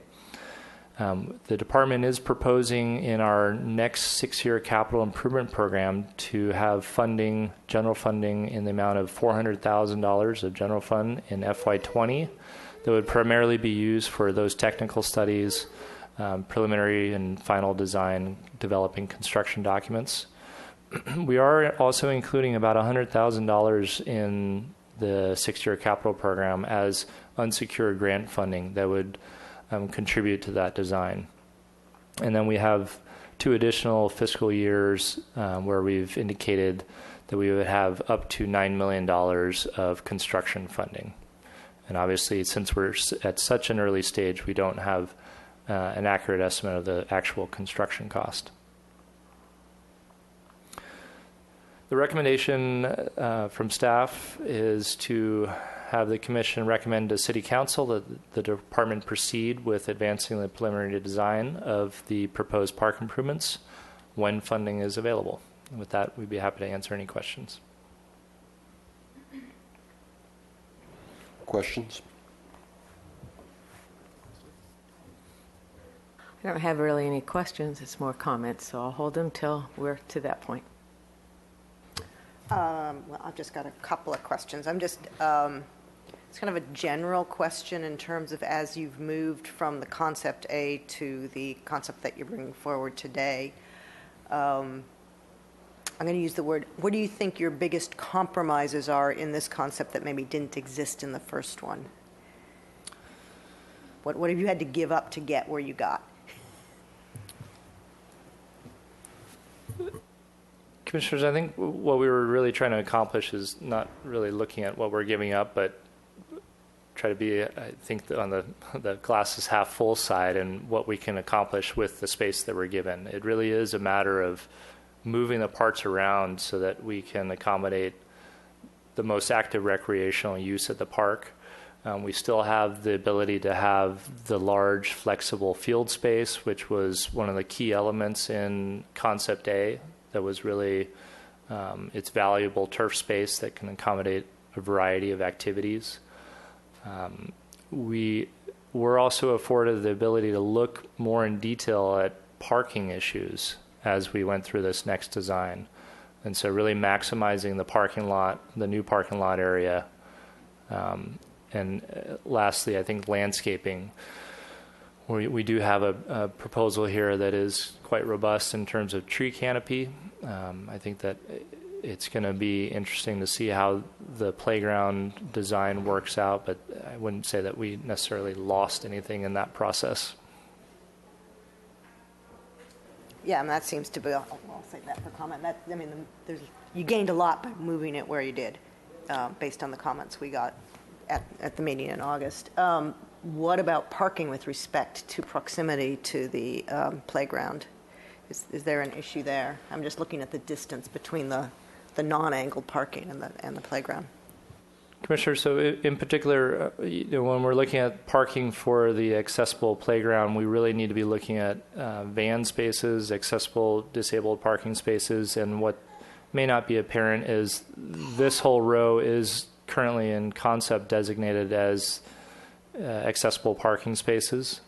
The department is proposing in our next 6-year capital improvement program to have funding, general funding, in the amount of $400,000 of general fund in FY20 that would primarily be used for those technical studies, preliminary and final design, developing construction documents. We are also including about $100,000 in the 6-year capital program as unsecured grant funding that would contribute to that design. And then we have 2 additional fiscal years where we've indicated that we would have up to $9 million of construction funding. And obviously, since we're at such an early stage, we don't have an accurate estimate of the actual construction cost. The recommendation from staff is to have the commission recommend to City Council that the department proceed with advancing the preliminary design of the proposed park improvements when funding is available. And with that, we'd be happy to answer any questions. Questions? I don't have really any questions. It's more comments, so I'll hold them till we're to that point. Well, I've just got a couple of questions. It's kind of a general question in terms of as you've moved from the concept A to the concept that you're bringing forward today. I'm going to use the word, what do you think your biggest compromises are in this concept that maybe didn't exist in the first one? What have you had to give up to get where you got? Commissioners, I think what we were really trying to accomplish is not really looking at what we're giving up, but try to be, I think, on the glass is half full side and what we can accomplish with the space that we're given. It really is a matter of moving the parts around so that we can accommodate the most active recreational use at the park. We still have the ability to have the large flexible field space, which was one of the key elements in Concept A. That was really its valuable turf space that can accommodate a variety of activities. We were also afforded the ability to look more in detail at parking issues as we went through this next design. And so really maximizing the parking lot, the new parking lot area. And lastly, I think landscaping. We do have a proposal here that is quite robust in terms of tree canopy. I think that it's going to be interesting to see how the playground design works out, but I wouldn't say that we necessarily lost anything in that process. Yeah, and that seems to be, I'll say that for comment. You gained a lot by moving it where you did, based on the comments we got at the meeting in August. What about parking with respect to proximity to the playground? Is there an issue there? I'm just looking at the distance between the non-angled parking and the playground. Commissioner, so in particular, when we're looking at parking for the accessible playground, we really need to be looking at van spaces, accessible disabled parking spaces, and what may not be apparent is this whole row is currently in concept designated as accessible parking spaces.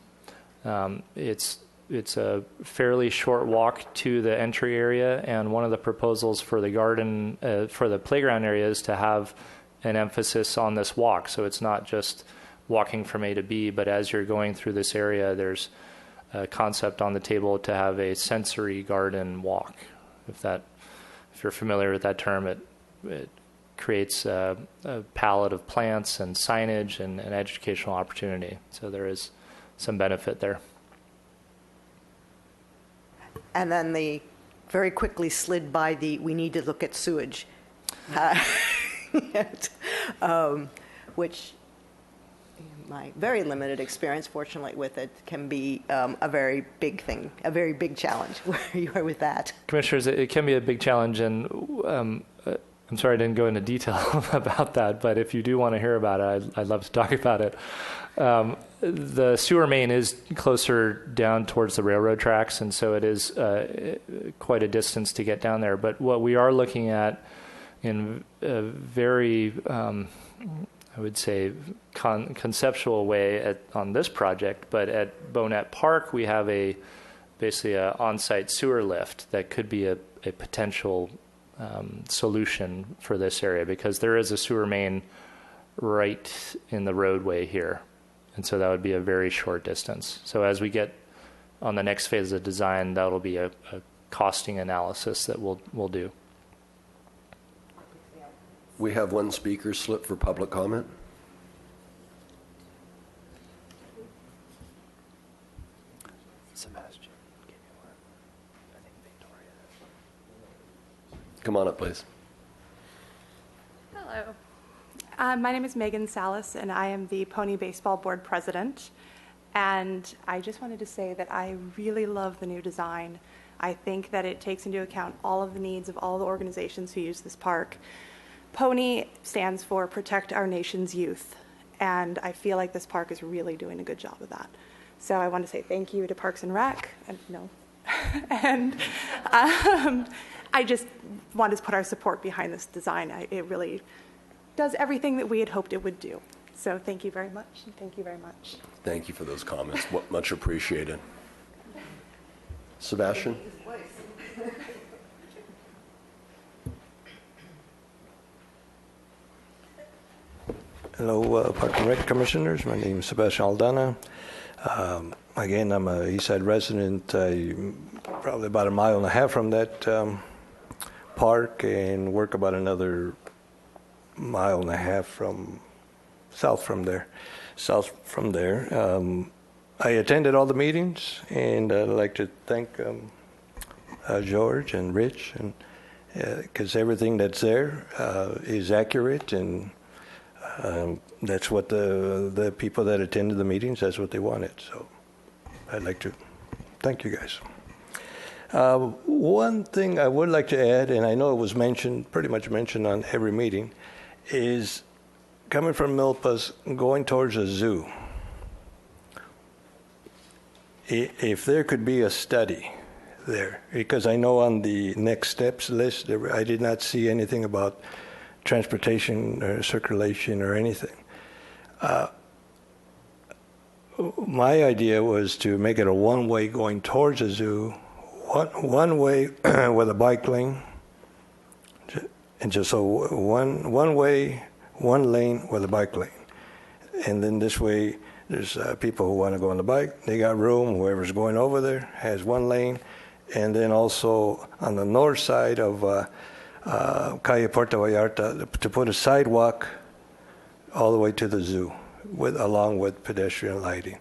It's a fairly short walk to the entry area, and one of the proposals for the garden, for the playground area, is to have an emphasis on this walk. So it's not just walking from A to B, but as you're going through this area, there's a concept on the table to have a sensory garden walk. If you're familiar with that term, it creates a palette of plants and signage and an educational opportunity. So there is some benefit there. And then they very quickly slid by we need to look at sewage, which in my very limited experience, fortunately, with it, can be a very big thing, a very big challenge. Where you are with that? Commissioners, it can be a big challenge, and I'm sorry I didn't go into detail about that, but if you do want to hear about it, I'd love to talk about it. The sewer main is closer down towards the railroad tracks, and so it is quite a distance to get down there. But what we are looking at in a very, I would say, conceptual way on this project, but at Bonet Park, we have basically an on-site sewer lift that could be a potential solution for this area, because there is a sewer main right in the roadway here. And so that would be a very short distance. So as we get on the next phase of design, that'll be a costing analysis that we'll do. We have one speaker slip for public comment. Sebastian, Come on up, please. Hello. My name is Megan Salas, and I am the Pony Baseball Board President. And I just wanted to say that I really love the new design. I think that it takes into account all of the needs of all the organizations who use this park. PONY stands for Protect Our Nation's Youth, and I feel like this park is really doing a good job of that. So I want to say thank you to Parks and Rec, and I just want to put our support behind this design. It really does everything that we had hoped it would do. So thank you very much, and thank you very much. Thank you for those comments. Much appreciated. Sebastian? Hello, Park and Rec Commissioners. My name is Sebastian Aldana. Again, I'm a Eastside resident, probably about 1.5 miles from that park, and work about another 1.5 miles south from there. I attended all the meetings, and I'd like to thank George and Rich, and because everything that's there is accurate, and that's what the people that attended the meetings, that's what they wanted. So I'd like to thank you guys. One thing I would like to add, and I know it was pretty much mentioned on every meeting, is coming from Milpas, going towards a zoo. If there could be a study there, because I know on the next steps list, I did not see anything about transportation or circulation or anything. My idea was to make it a one-way going towards the zoo, one way with a bike lane, and just so one way, one lane with a bike lane. And then this way, there's people who want to go on the bike, they got room, whoever's going over there has one lane. And then also on the north side of Calle Puerto Vallarta, to put a sidewalk all the way to the zoo, along with pedestrian lighting.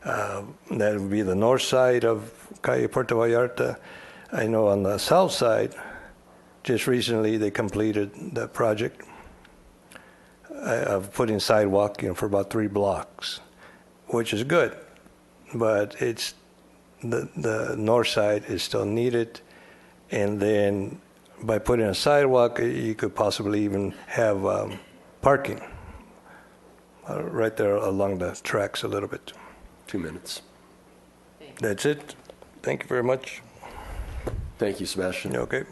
That would be the north side of Calle Puerto Vallarta. I know on the south side, just recently they completed the project of putting sidewalk for about 3 blocks, which is good, but it's the north side is still needed. And then by putting a sidewalk, you could possibly even have parking right there along the tracks a little bit. 2 minutes. That's it. Thank you very much. Thank you, Sebastian. Okay.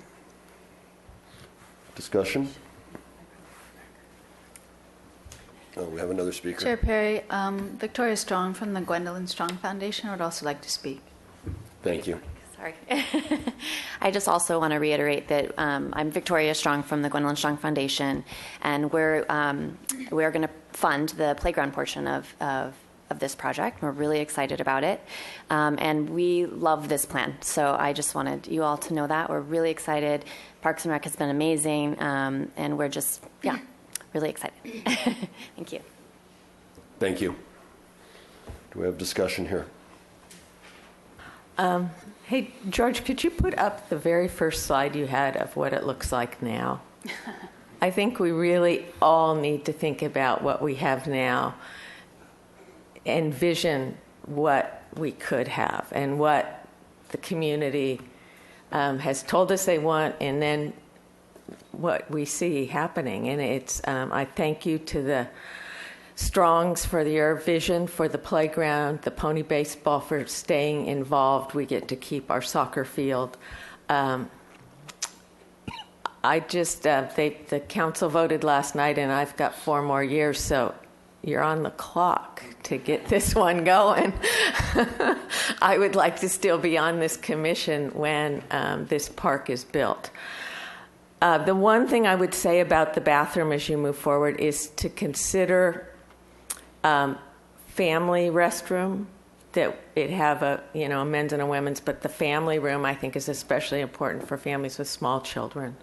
Discussion? Oh, we have another speaker. Chair Perry, Victoria Strong from the Gwendolyn Strong Foundation would also like to speak. Thank you. Sorry. I just also want to reiterate that I'm Victoria Strong from the Gwendolyn Strong Foundation, and we're going to fund the playground portion of this project. We're really excited about it, and we love this plan. So I just wanted you all to know that. We're really excited. Parks and Rec has been amazing, and we're just, really excited. Thank you. Thank you. Do we have discussion here? Hey, George, could you put up the very first slide you had of what it looks like now? I think we really all need to think about what we have now, envision what we could have and what the community has told us they want, and then what we see happening. And it's I thank you to the Strongs for your vision for the playground, the Pony Baseball for staying involved. We get to keep our soccer field. I just, the council voted last night, and I've got 4 more years, so you're on the clock to get this one going. I would like to still be on this commission when this park is built. The one thing I would say about the bathroom as you move forward is to consider family restroom, that it have a men's and a women's, but the family room I think is especially important for families with small children,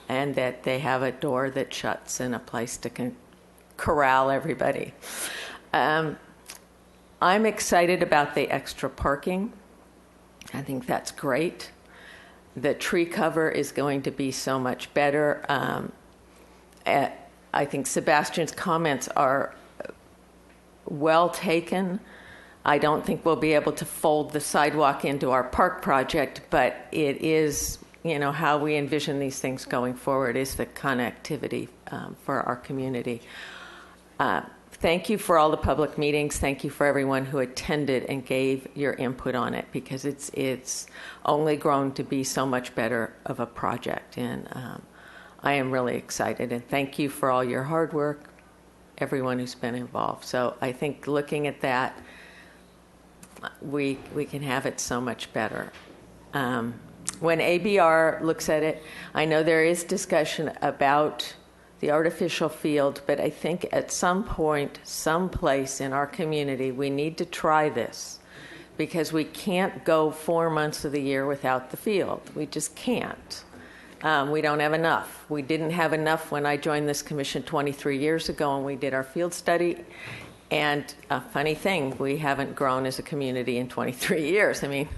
and that they have a door that shuts and a place to corral everybody. I'm excited about the extra parking. I think that's great. The tree cover is going to be so much better. I think Sebastian's comments are well taken. I don't think we'll be able to fold the sidewalk into our park project, but it is, how we envision these things going forward is the connectivity for our community. Thank you for all the public meetings. Thank you for everyone who attended and gave your input on it, because it's only grown to be so much better of a project. And I am really excited. And thank you for all your hard work, everyone who's been involved. So I think looking at that, we can have it so much better. When ABR looks at it, I know there is discussion about the artificial field, but I think at some point, someplace in our community, we need to try this, because we can't go 4 months of the year without the field. We just can't. We don't have enough. We didn't have enough when I joined this commission 23 years ago and we did our field study. And a funny thing, we haven't grown as a community in 23 years. I mean,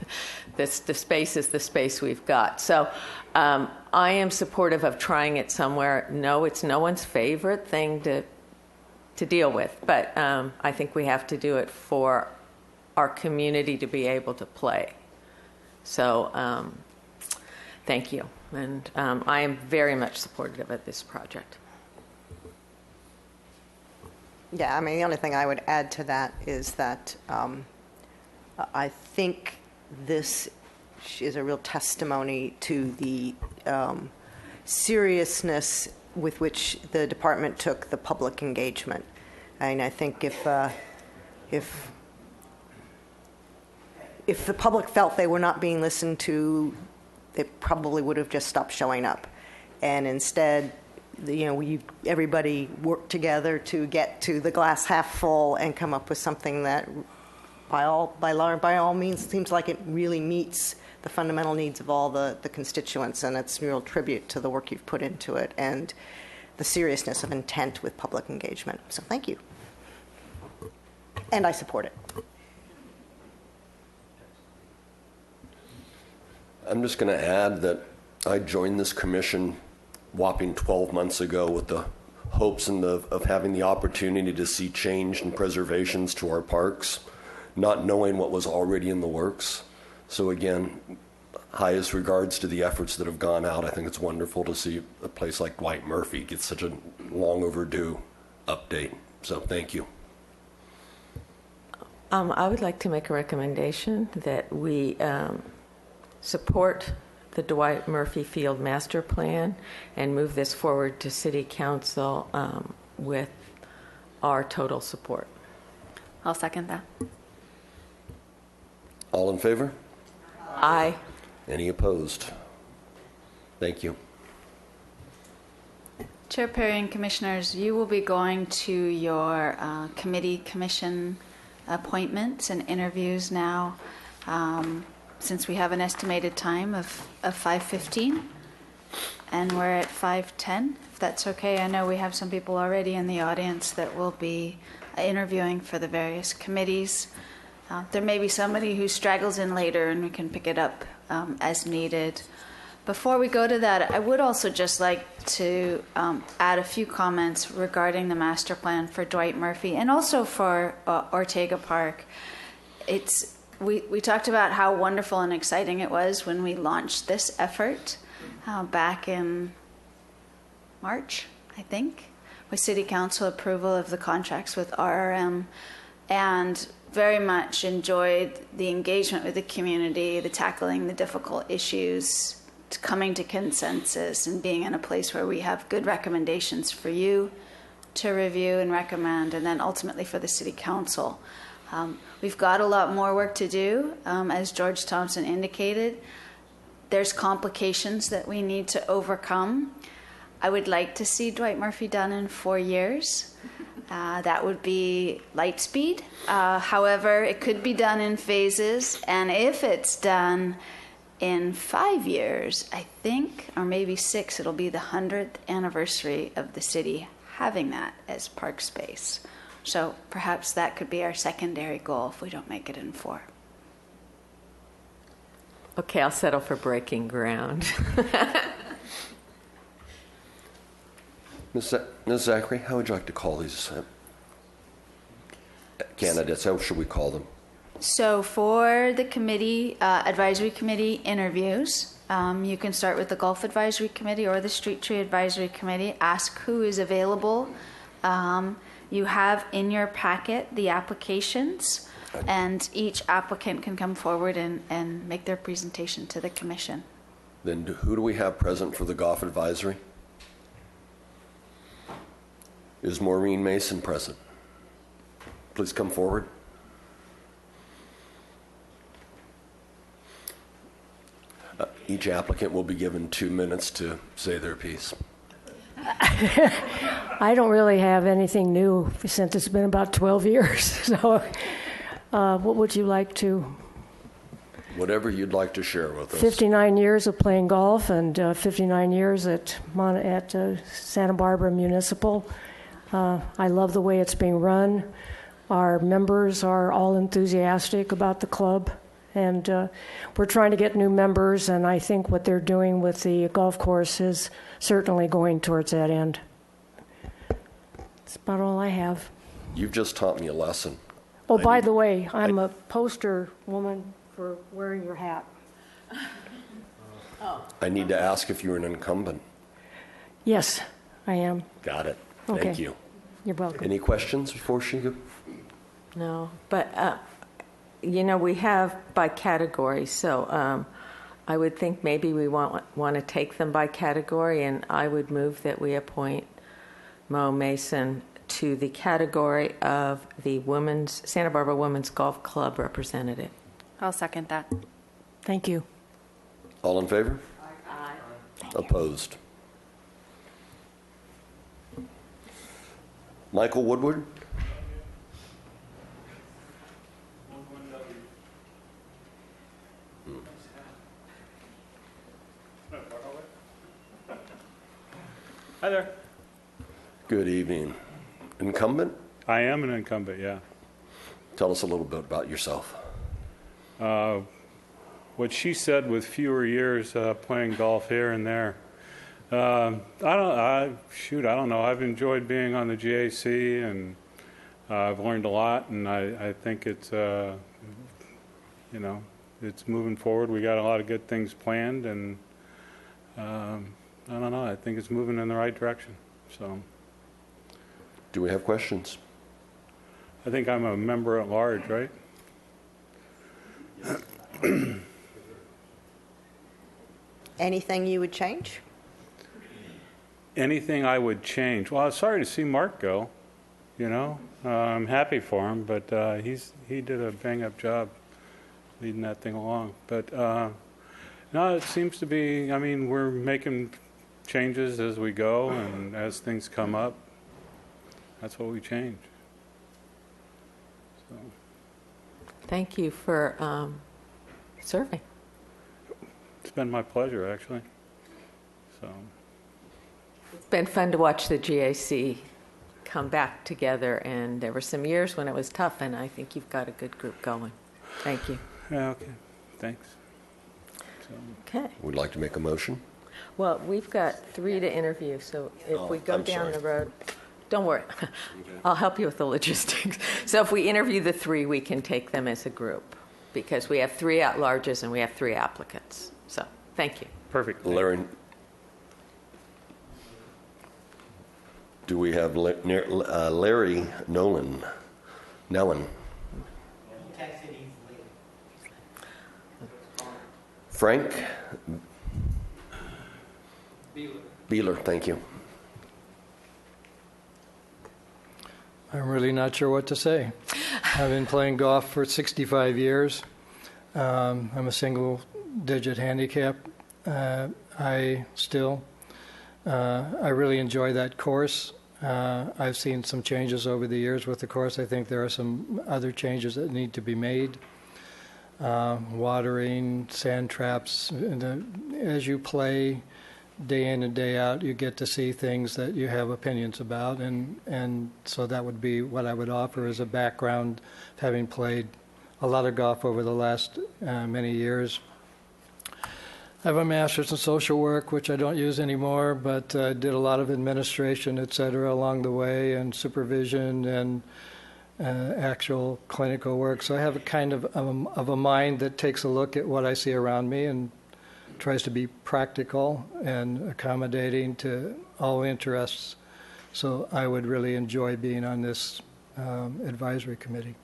the space is the space we've got. So I am supportive of trying it somewhere. No, it's no one's favorite thing to deal with, but I think we have to do it for our community to be able to play. So thank you. And I am very much supportive of this project. Yeah, I mean, the only thing I would add to that is that I think this is a real testimony to the seriousness with which the department took the public engagement. And I think if the public felt they were not being listened to, they probably would have just stopped showing up. And instead, everybody worked together to get to the glass half full and come up with something that, by all means, seems like it really meets the fundamental needs of all the constituents, and it's a real tribute to the work you've put into it and the seriousness of intent with public engagement. So thank you. And I support it. I'm just going to add that I joined this commission whopping 12 months ago with the hopes of having the opportunity to see change and preservations to our parks, not knowing what was already in the works. So again, highest regards to the efforts that have gone out. I think it's wonderful to see a place like Dwight Murphy get such a long overdue update. So thank you. I would like to make a recommendation that we support the Dwight Murphy Field Master Plan and move this forward to City Council with our total support. I'll second that. All in favor? Aye. Any opposed? Thank you. Chair Perry and Commissioners, you will be going to your commission appointments and interviews now, since we have an estimated time of 5:15 and we're at 5:10, if that's okay. I know we have some people already in the audience that will be interviewing for the various committees. There may be somebody who straggles in later and we can pick it up as needed. Before we go to that, I would also just like to add a few comments regarding the master plan for Dwight Murphy and also for Ortega Park. We talked about how wonderful and exciting it was when we launched this effort back in March, I think, with City Council approval of the contracts with RRM, and very much enjoyed the engagement with the community, the tackling the difficult issues, coming to consensus, and being in a place where we have good recommendations for you to review and recommend, and then ultimately for the City Council. We've got a lot more work to do, as George Thompson indicated. There's complications that we need to overcome. I would like to see Dwight Murphy done in 4 years. That would be light speed. However, it could be done in phases, and if it's done in 5 years, I think, or maybe 6, it'll be the 100th anniversary of the city having that as park space. So perhaps that could be our secondary goal if we don't make it in 4. Okay, I'll settle for breaking ground. Ms. Zachary, how would you like to call these candidates? How should we call them? So for the committee, advisory committee interviews, you can start with the Golf Advisory Committee or the Street Tree Advisory Committee. Ask who is available. You have in your packet the applications, and each applicant can come forward and make their presentation to the commission. Then who do we have present for the Golf Advisory? Is Maureen Mason present? Please come forward. Each applicant will be given 2 minutes to say their piece. I don't really have anything new since it's been about 12 years. So what would you like to? Whatever you'd like to share with us. 59 years of playing golf and 59 years at Santa Barbara Municipal. I love the way it's being run. Our members are all enthusiastic about the club. And we're trying to get new members, and I think what they're doing with the golf course is certainly going towards that end. That's about all I have. You've just taught me a lesson. Oh, by the way, I'm a poster woman for wearing your hat. I need to ask if you're an incumbent. Yes, I am. Got it. Okay. Thank you. You're welcome. Any questions before she goes? No, but we have by category, so I would think maybe we want to take them by category, and I would move that we appoint Mo Mason to the category of the Santa Barbara Women's Golf Club representative. I'll second that. Thank you. All in favor? Aye. Opposed? Michael Woodward? Hi there. Good evening. Incumbent? I am an incumbent, yeah. Tell us a little bit about yourself. What she said with fewer years playing golf here and there. I don't know. I've enjoyed being on the GAC, and I've learned a lot, and I think it's, it's moving forward. We got a lot of good things planned, and I don't know. I think it's moving in the right direction. So, do we have questions? I think I'm a member at large, right? Anything you would change? Anything I would change? Well, I was sorry to see Mark go. I'm happy for him, but he did a bang-up job leading that thing along. But no, it seems to be. I mean, we're making changes as we go, and as things come up, that's what we change. So. Thank you for serving. It's been my pleasure, actually. So. It's been fun to watch the GAC come back together, and there were some years when it was tough, and I think you've got a good group going. Thank you. Yeah, okay. Thanks. So. Okay. Would like to make a motion? Well, we've got 3 to interview, so if we go down the road, don't worry. I'll help you with the logistics. So if we interview the 3, we can take them as a group, because we have 3 at-larges and we have 3 applicants. So, thank you. Perfect. Larry, do we have Larry Nellen? Frank? Beeler, thank you. I'm really not sure what to say. I've been playing golf for 65 years. I'm a single-digit handicap. I really enjoy that course. I've seen some changes over the years with the course. I think there are some other changes that need to be made. Watering, sand traps. As you play day in and day out, you get to see things that you have opinions about, and so that would be what I would offer as a background, having played a lot of golf over the last many years. I have a master's in social work, which I don't use anymore, but did a lot of administration, et cetera, along the way, and supervision, actual clinical work. So I have a kind of a mind that takes a look at what I see around me and tries to be practical and accommodating to all interests. So I would really enjoy being on this advisory committee.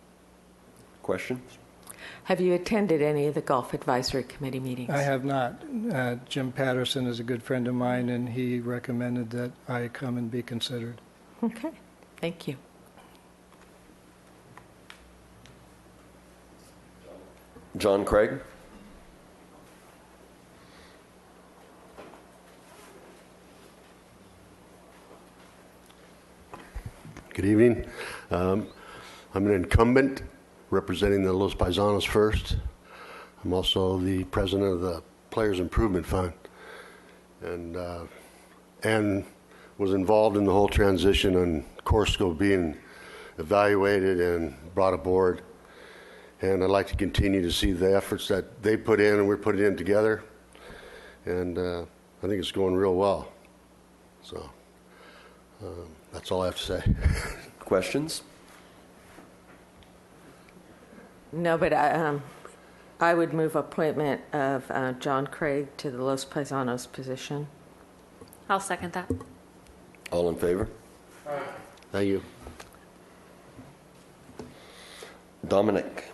Questions? Have you attended any of the Golf Advisory Committee meetings? I have not. Jim Patterson is a good friend of mine, and he recommended that I come and be considered. Okay, thank you. John Craig? Good evening. I'm an incumbent representing the Los Paisanos First. I'm also the president of the Players Improvement Fund, and was involved in the whole transition on Corsico being evaluated and brought aboard. And I'd like to continue to see the efforts that they put in and we're putting in together. And I think it's going real well. So that's all I have to say. Questions? No, but I would move appointment of John Craig to the Los Paisanos position. I'll second that. All in favor? Thank you. Dominic?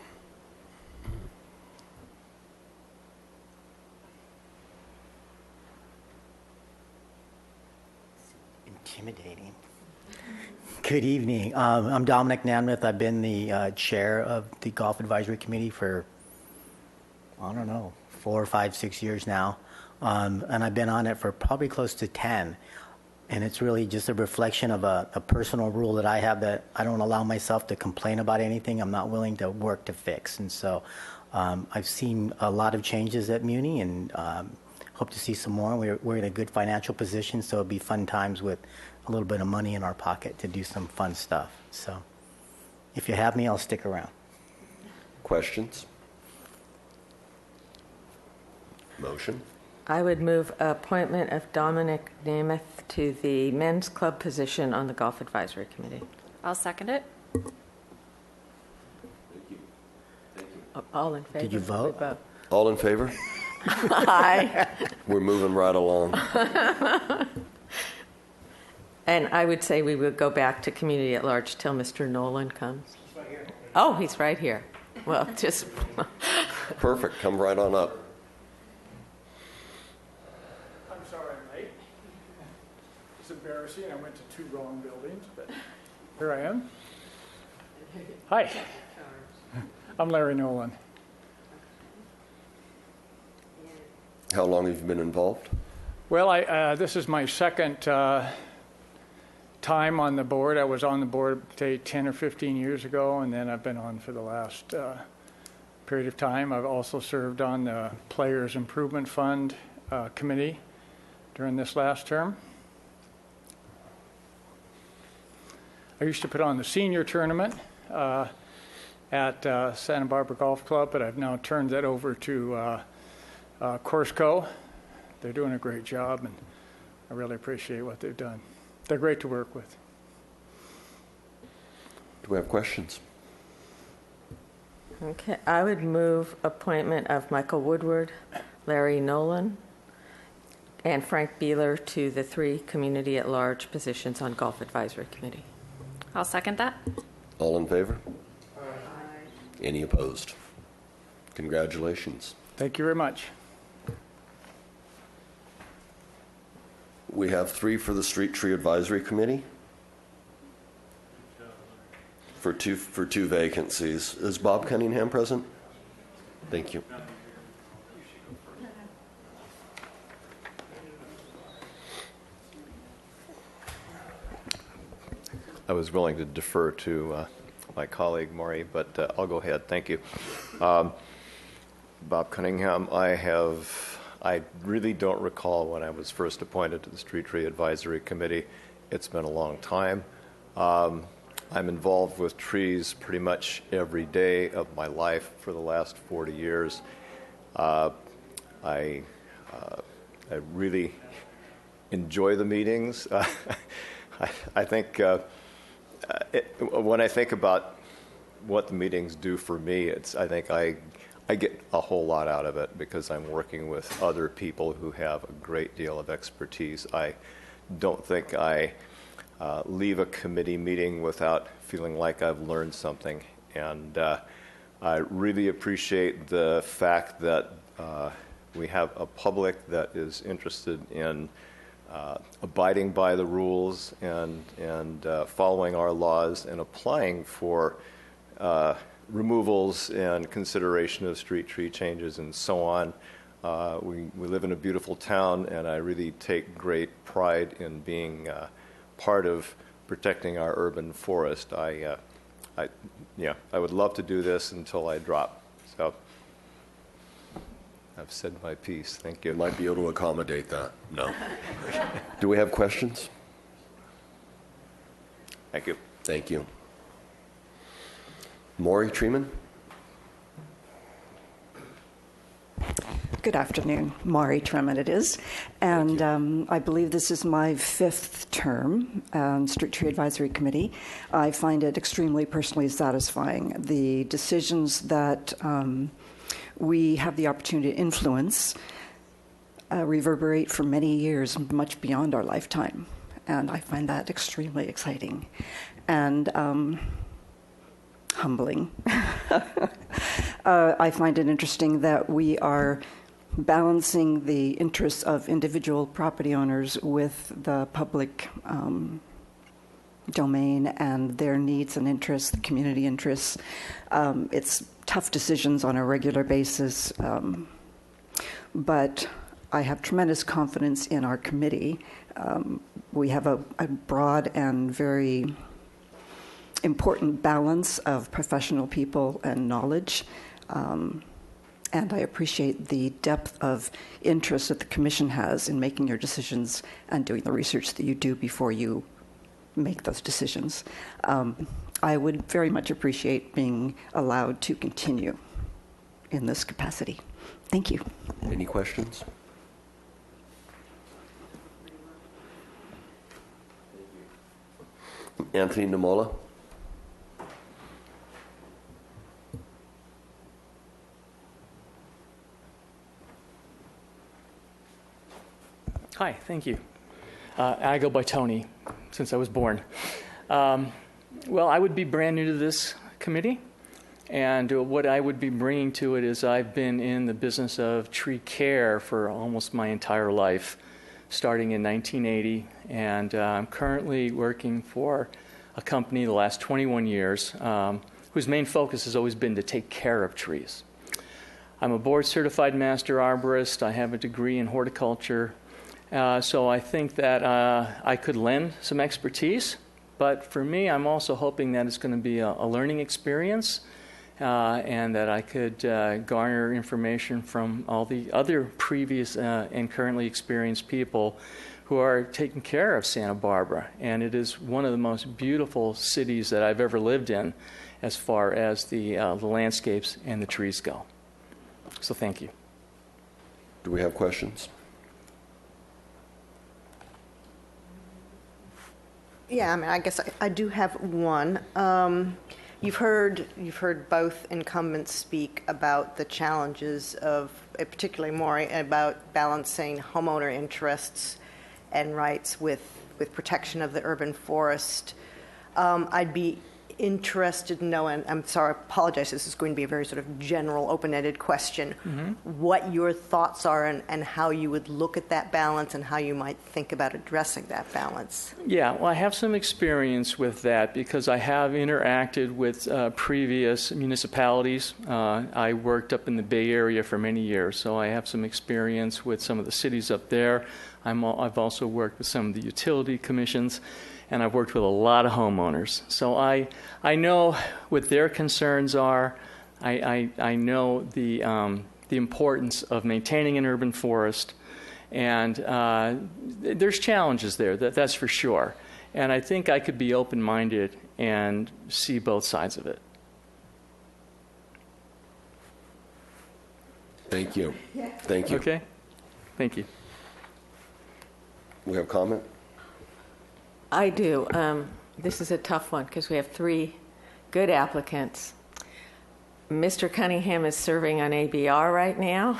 Intimidating. Good evening. I'm Dominic Namnath. I've been the chair of the Golf Advisory Committee for, 4, 5, 6 years now. And I've been on it for probably close to 10. And it's really just a reflection of a personal rule that I have, that I don't allow myself to complain about anything I'm not willing to work to fix. And so I've seen a lot of changes at Muni, and hope to see some more. We're in a good financial position, so it'll be fun times with a little bit of money in our pocket to do some fun stuff. So if you have me, I'll stick around. Questions? Motion? I would move appointment of Dominic Namath to the men's club position on the Golf Advisory Committee. I'll second it. All in favor? Did you vote? All in favor? Aye. We're moving right along. And I would say we would go back to community at large till Mr. Nolan comes. He's right here. Oh, he's right here. Well, just... Perfect. Come right on up. I'm sorry I'm late. It's embarrassing. I went to 2 wrong buildings, but here I am. Hi. I'm Larry Nolan. How long have you been involved? Well, this is my second time on the board. I was on the board, say, 10 or 15 years ago, and then I've been on for the last period of time. I've also served on the Players Improvement Fund committee during this last term. I used to put on the senior tournament at Santa Barbara Golf Club, but I've now turned that over to Corsico. They're doing a great job, and I really appreciate what they've done. They're great to work with. Do we have questions? Okay, I would move appointment of Michael Woodward, Larry Nolan, and Frank Beeler to the 3 community at large positions on Golf Advisory Committee. I'll second that. All in favor? Any opposed? Congratulations. Thank you very much. We have 3 for the Street Tree Advisory Committee. For two vacancies. Is Bob Cunningham present? Thank you. I was willing to defer to my colleague, Maury, but I'll go ahead. Thank you. Bob Cunningham, I really don't recall when I was first appointed to the Street Tree Advisory Committee. It's been a long time. I'm involved with trees pretty much every day of my life for the last 40 years. I really enjoy the meetings. I think when I think about what the meetings do for me, I think I get a whole lot out of it because I'm working with other people who have a great deal of expertise. I don't think I leave a committee meeting without feeling like I've learned something. And I really appreciate the fact that we have a public that is interested in abiding by the rules and following our laws and applying for removals and consideration of street tree changes and so on. We live in a beautiful town, and I really take great pride in being part of protecting our urban forest. I would love to do this until I drop. So I've said my piece. Thank you. Might be able to accommodate that. No. Do we have questions? Thank you. Thank you. Maury Treeman? Good afternoon. Maury Treman it is. And I believe this is my 5th term on Street Tree Advisory Committee. I find it extremely personally satisfying. The decisions that we have the opportunity to influence reverberate for many years, much beyond our lifetime. And I find that extremely exciting and humbling. I find it interesting that we are balancing the interests of individual property owners with the public domain and their needs and interests, the community interests. It's tough decisions on a regular basis, but I have tremendous confidence in our committee. We have a broad and very important balance of professional people and knowledge. And I appreciate the depth of interest that the Commission has in making your decisions and doing the research that you do before you make those decisions. I would very much appreciate being allowed to continue in this capacity. Thank you. Any questions? Anthony Namola? Hi, thank you. I go by Tony since I was born. Well, I would be brand new to this committee, and what I would be bringing to it is I've been in the business of tree care for almost my entire life, starting in 1980, and I'm currently working for a company the last 21 years whose main focus has always been to take care of trees. I'm a board-certified master arborist. I have a degree in horticulture. So I think that I could lend some expertise, but for me, I'm also hoping that it's going to be a learning experience and that I could garner information from all the other previous and currently experienced people who are taking care of Santa Barbara. And it is one of the most beautiful cities that I've ever lived in as far as the landscapes and the trees go. So thank you. Do we have questions? Yeah, I mean, I guess I do have one. You've heard both incumbents speak about the challenges of, particularly Maury, about balancing homeowner interests and rights with protection of the urban forest. I'd be interested to know, and I'm sorry, I apologize, this is going to be a very sort of general, open-ended question, what your thoughts are and how you would look at that balance and how you might think about addressing that balance. Yeah, well, I have some experience with that because I have interacted with previous municipalities. I worked up in the Bay Area for many years, so I have some experience with some of the cities up there. I've also worked with some of the utility commissions, and I've worked with a lot of homeowners. So I know what their concerns are. I know the importance of maintaining an urban forest, and there's challenges there, that's for sure. And I think I could be open-minded and see both sides of it. Thank you. Thank you. Okay. Thank you. We have comment? I do. This is a tough one because we have 3 good applicants. Mr. Cunningham is serving on ABR right now.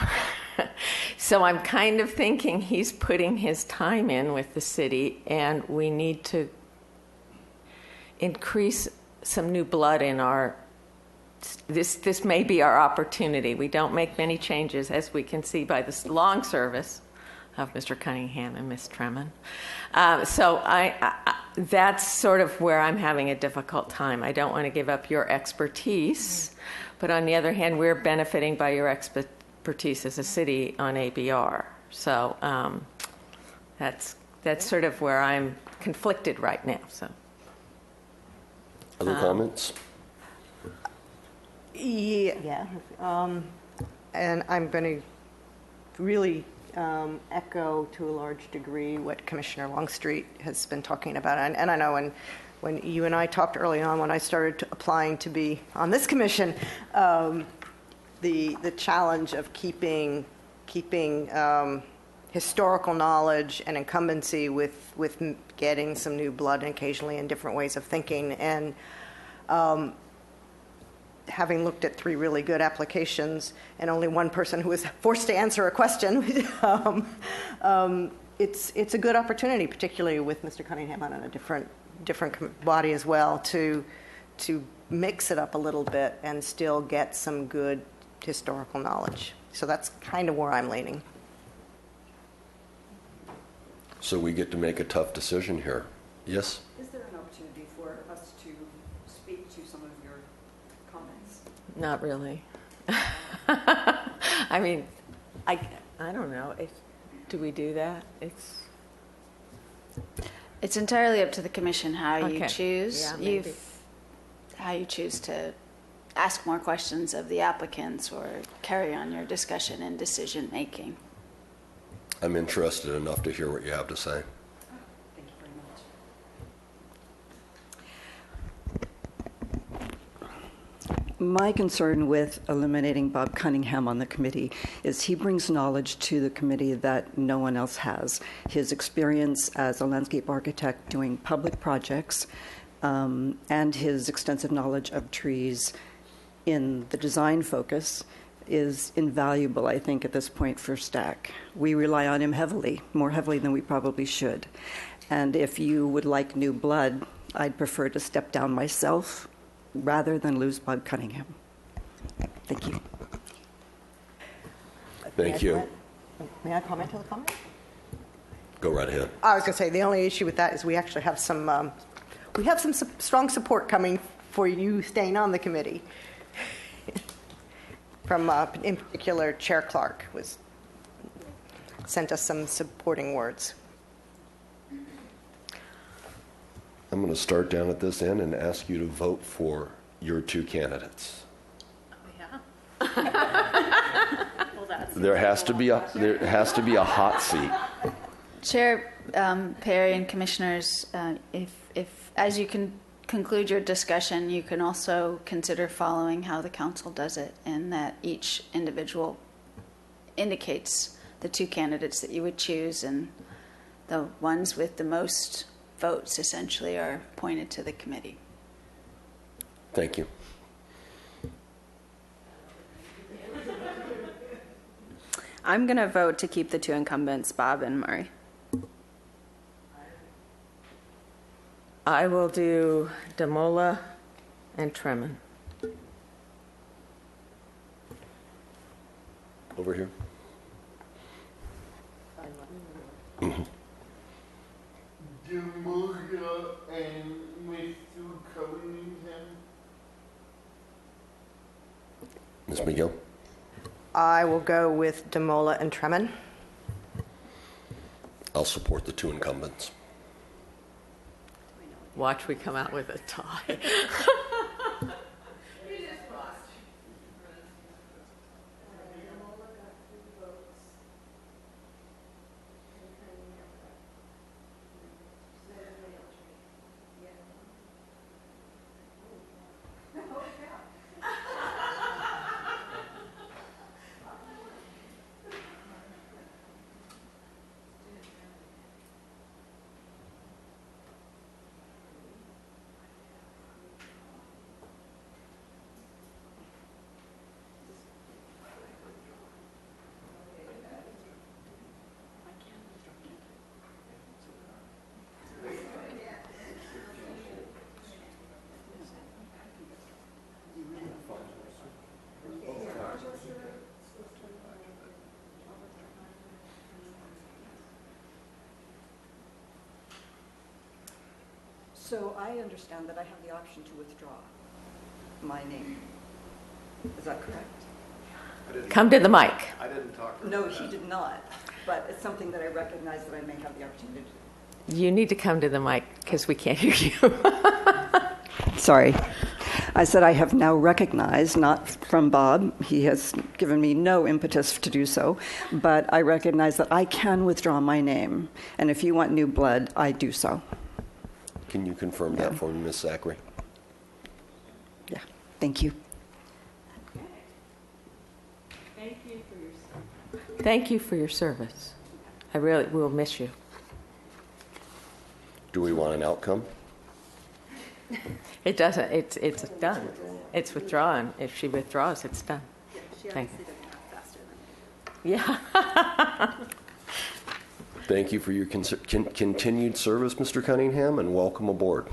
So I'm kind of thinking he's putting his time in with the city, and we need to increase some new blood in our, this may be our opportunity. We don't make many changes, as we can see by this long service of Mr. Cunningham and Ms. Tremon. So that's sort of where I'm having a difficult time. I don't want to give up your expertise, but on the other hand, we're benefiting by your expertise as a city on ABR. So that's sort of where I'm conflicted right now. So. Other comments? Yeah. And I'm going to really echo to a large degree what Commissioner Longstreet has been talking about. And I know when you and I talked early on, when I started applying to be on this commission, the challenge of keeping historical knowledge and incumbency with getting some new blood and occasionally in different ways of thinking. And having looked at 3 really good applications and only one person who was forced to answer a question, it's a good opportunity, particularly with Mr. Cunningham on a different body as well, to mix it up a little bit and still get some good historical knowledge. So that's kind of where I'm leaning. So we get to make a tough decision here. Yes? Is there an opportunity for us to speak to some of your comments? Not really. I mean, I don't know. Do we do that? It's entirely up to the commission how you choose. Yeah, maybe. How you choose to ask more questions of the applicants or carry on your discussion and decision making. I'm interested enough to hear what you have to say. Thank you very much. My concern with eliminating Bob Cunningham on the committee is he brings knowledge to the committee that no one else has. His experience as a landscape architect doing public projects and his extensive knowledge of trees in the design focus is invaluable, I think, at this point for STAC. We rely on him heavily, more heavily than we probably should. And if you would like new blood, I'd prefer to step down myself rather than lose Bob Cunningham. Thank you. Thank you. May I comment on the comment? Go right ahead. I was going to say the only issue with that is we actually have some strong support coming for you staying on the committee. From, in particular, Chair Clark sent us some supporting words. I'm going to start down at this end and ask you to vote for your 2 candidates. There has to be a hot seat. Chair Perry and commissioners, if as you can conclude your discussion, you can also consider following how the council does it, and that each individual indicates the 2 candidates that you would choose, and the ones with the most votes essentially are appointed to the committee. Thank you. I'm going to vote to keep the 2 incumbents, Bob and Murray. I will do Damola and Tremon. Over here. Mm-hmm. Damola and Mr. Cunningham. Ms. McGill? I will go with Damola and Tremon. I'll support the 2 incumbents. Watch we come out with a tie. So I understand that I have the option to withdraw my name. Is that correct? Come to the mic. I didn't talk to No, he did not. But it's something that I recognize that I may have the opportunity to do. You need to come to the mic because we can't hear you. Sorry. I said I have now recognized, not from Bob, he has given me no impetus to do so, but I recognize that I can withdraw my name. And if you want new blood, I do so. Can you confirm that for me, Ms. Zachary? Yeah, thank you. Thank you for your service. I really will miss you. Do we want an outcome? It doesn't. It's done. It's withdrawn. If she withdraws, it's done. Thank you. Yeah. Thank you for your continued service, Mr. Cunningham, and welcome aboard.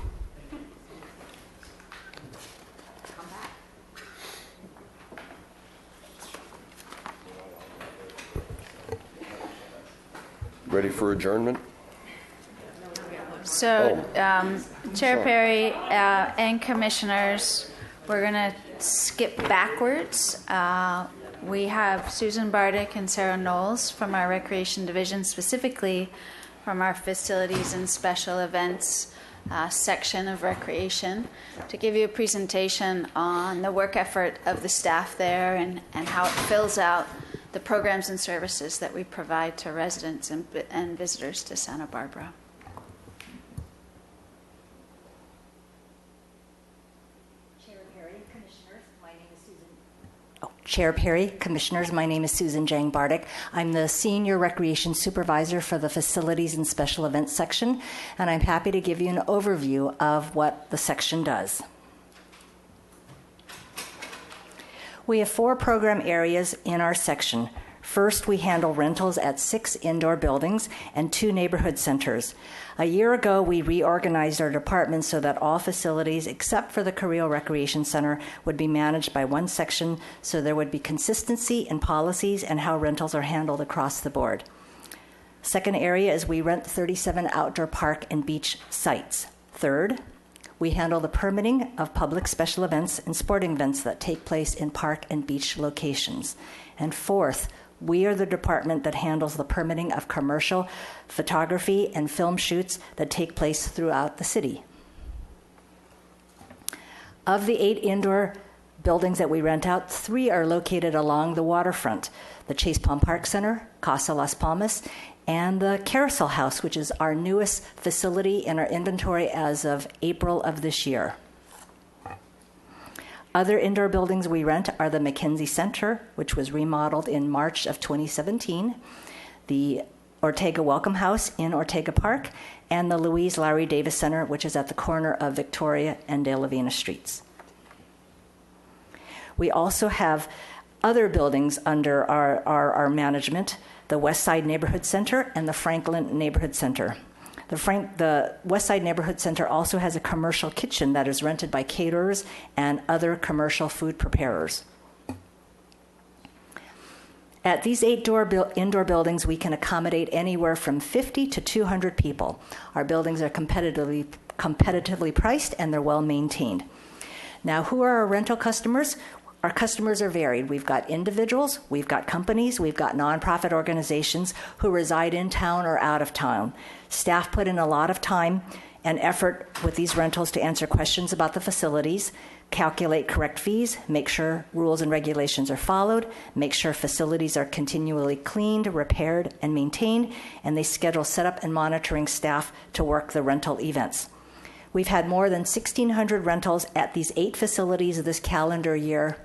Ready for adjournment? So, Chair Perry and Commissioners, we're going to skip backwards. We have Susan Bardick and Sarah Knowles from our Recreation Division, specifically from our Facilities and Special Events section of Recreation, to give you a presentation on the work effort of the staff there and how it fills out the programs and services that we provide to residents and visitors to Santa Barbara. Chair Perry, Commissioners, my name is Susan Jang Bardick. I'm the Senior Recreation Supervisor for the Facilities and Special Events section, and I'm happy to give you an overview of what the section does. We have 4 program areas in our section. First, we handle rentals at 6 indoor buildings and 2 neighborhood centers. A year ago, we reorganized our department so that all facilities, except for the Carrillo Recreation Center, would be managed by one section, so there would be consistency in policies and how rentals are handled across the board. Second area is we rent 37 outdoor park and beach sites. Third, we handle the permitting of public special events and sporting events that take place in park and beach locations. And fourth, we are the department that handles the permitting of commercial photography and film shoots that take place throughout the city. Of the 8 indoor buildings that we rent out, 3 are located along the waterfront: the Chase Palm Park Center, Casa Las Palmas, and the Carousel House, which is our newest facility in our inventory as of April of this year. Other indoor buildings we rent are the McKenzie Center, which was remodeled in March of 2017, the Ortega Welcome House in Ortega Park, and the Louise Lowry Davis Center, which is at the corner of Victoria and De La Vina Streets. We also have other buildings under our management: the West Side Neighborhood Center and the Franklin Neighborhood Center. The West Side Neighborhood Center also has a commercial kitchen that is rented by caterers and other commercial food preparers. At these 8 indoor buildings, we can accommodate anywhere from 50 to 200 people. Our buildings are competitively priced, and they're well maintained. Now, who are our rental customers? Our customers are varied. We've got individuals, we've got companies, we've got nonprofit organizations who reside in town or out of town. Staff put in a lot of time and effort with these rentals to answer questions about the facilities, calculate correct fees, make sure rules and regulations are followed, make sure facilities are continually cleaned, repaired, and maintained, and they schedule setup and monitoring staff to work the rental events. We've had more than 1,600 rentals at these 8 facilities this calendar year,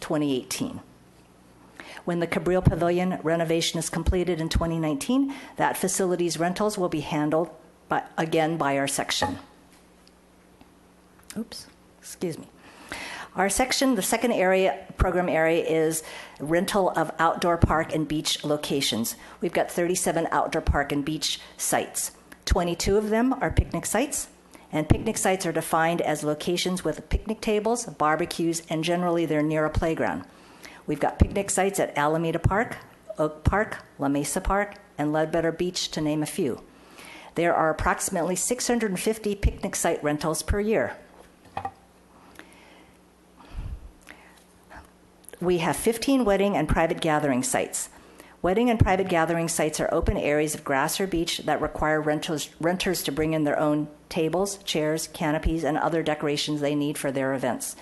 2018. When the Cabrillo Pavilion renovation is completed in 2019, that facility's rentals will be handled by our section. Our section, the second program area, is rental of outdoor park and beach locations. We've got 37 outdoor park and beach sites. 22 of them are picnic sites. And picnic sites are defined as locations with picnic tables, barbecues, and generally they're near a playground. We've got picnic sites at Alameda Park, Oak Park, La Mesa Park, and Ledbetter Beach, to name a few. There are approximately 650 picnic site rentals per year. We have 15 wedding and private gathering sites. Wedding and private gathering sites are open areas of grass or beach that require renters to bring in their own tables, chairs, canopies, and other decorations they need for their events.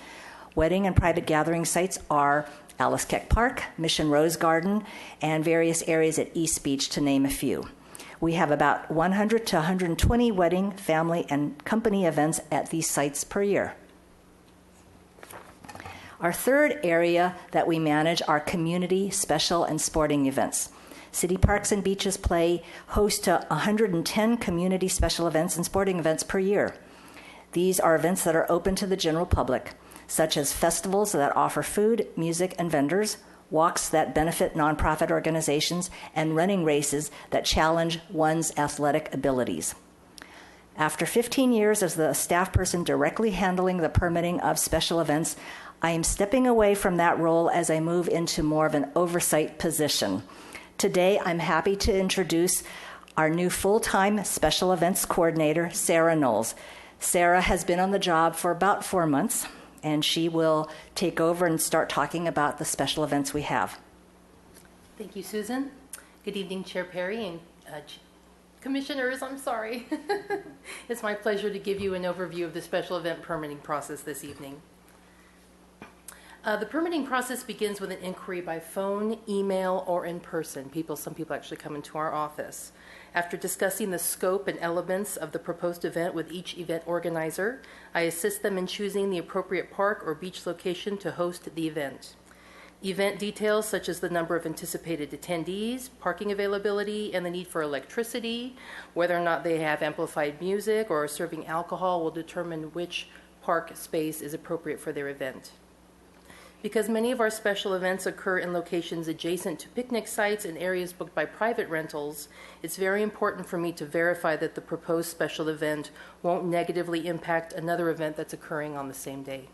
Wedding and private gathering sites are Alice Keck Park, Mission Rose Garden, and various areas at East Beach, to name a few. We have about 100 to 120 wedding, family, and company events at these sites per year. Our third area that we manage are community, special, and sporting events. City Parks and Beaches host 110 community special events and sporting events per year. These are events that are open to the general public, such as festivals that offer food, music, and vendors, walks that benefit nonprofit organizations, and running races that challenge one's athletic abilities. After 15 years as the staff person directly handling the permitting of special events, I am stepping away from that role as I move into more of an oversight position. Today, I'm happy to introduce our new full-time special events coordinator, Sarah Knowles. Sarah has been on the job for about 4 months, and she will take over and start talking about the special events we have. Thank you, Susan. Good evening, Chair Perry and Commissioners. I'm sorry. It's my pleasure to give you an overview of the special event permitting process this evening. The permitting process begins with an inquiry by phone, email, or in person. Some people actually come into our office. After discussing the scope and elements of the proposed event with each event organizer, I assist them in choosing the appropriate park or beach location to host the event. Event details such as the number of anticipated attendees, parking availability, and the need for electricity, whether or not they have amplified music or are serving alcohol, will determine which park space is appropriate for their event. Because many of our special events occur in locations adjacent to picnic sites and areas booked by private rentals, it's very important for me to verify that the proposed special event won't negatively impact another event that's occurring on the same day.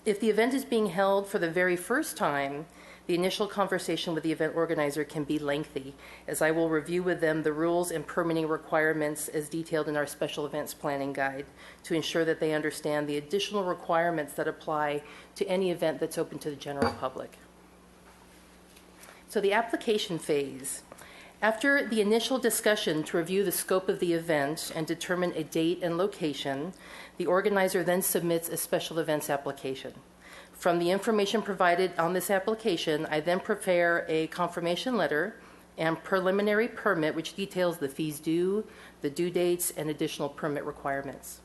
If the event is being held for the very first time, the initial conversation with the event organizer can be lengthy, as I will review with them the rules and permitting requirements as detailed in our special events planning guide to ensure that they understand the additional requirements that apply to any event that's open to the general public. So the application phase. After the initial discussion to review the scope of the event and determine a date and location, the organizer then submits a special events application. From the information provided on this application, I then prepare a confirmation letter and preliminary permit which details the fees due, the due dates, and additional permit requirements.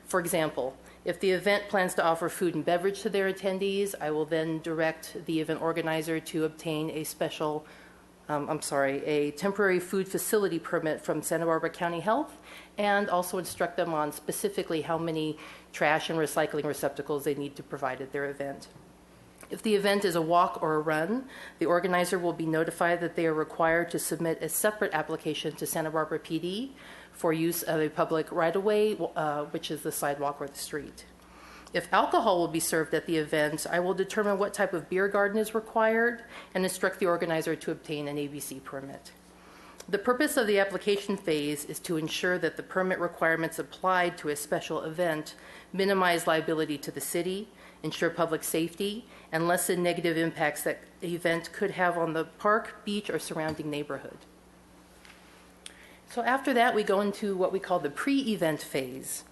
For example, if the event plans to offer food and beverage to their attendees, I will then direct the event organizer to obtain a temporary food facility permit from Santa Barbara County Health, and also instruct them on specifically how many trash and recycling receptacles they need to provide at their event. If the event is a walk or a run, the organizer will be notified that they are required to submit a separate application to Santa Barbara PD for use of a public right-of-way, which is the sidewalk or the street. If alcohol will be served at the event, I will determine what type of beer garden is required and instruct the organizer to obtain an ABC permit. The purpose of the application phase is to ensure that the permit requirements applied to a special event minimize liability to the city, ensure public safety, and lessen negative impacts that the event could have on the park, beach, or surrounding neighborhood. So after that, we go into what we call the pre-event phase.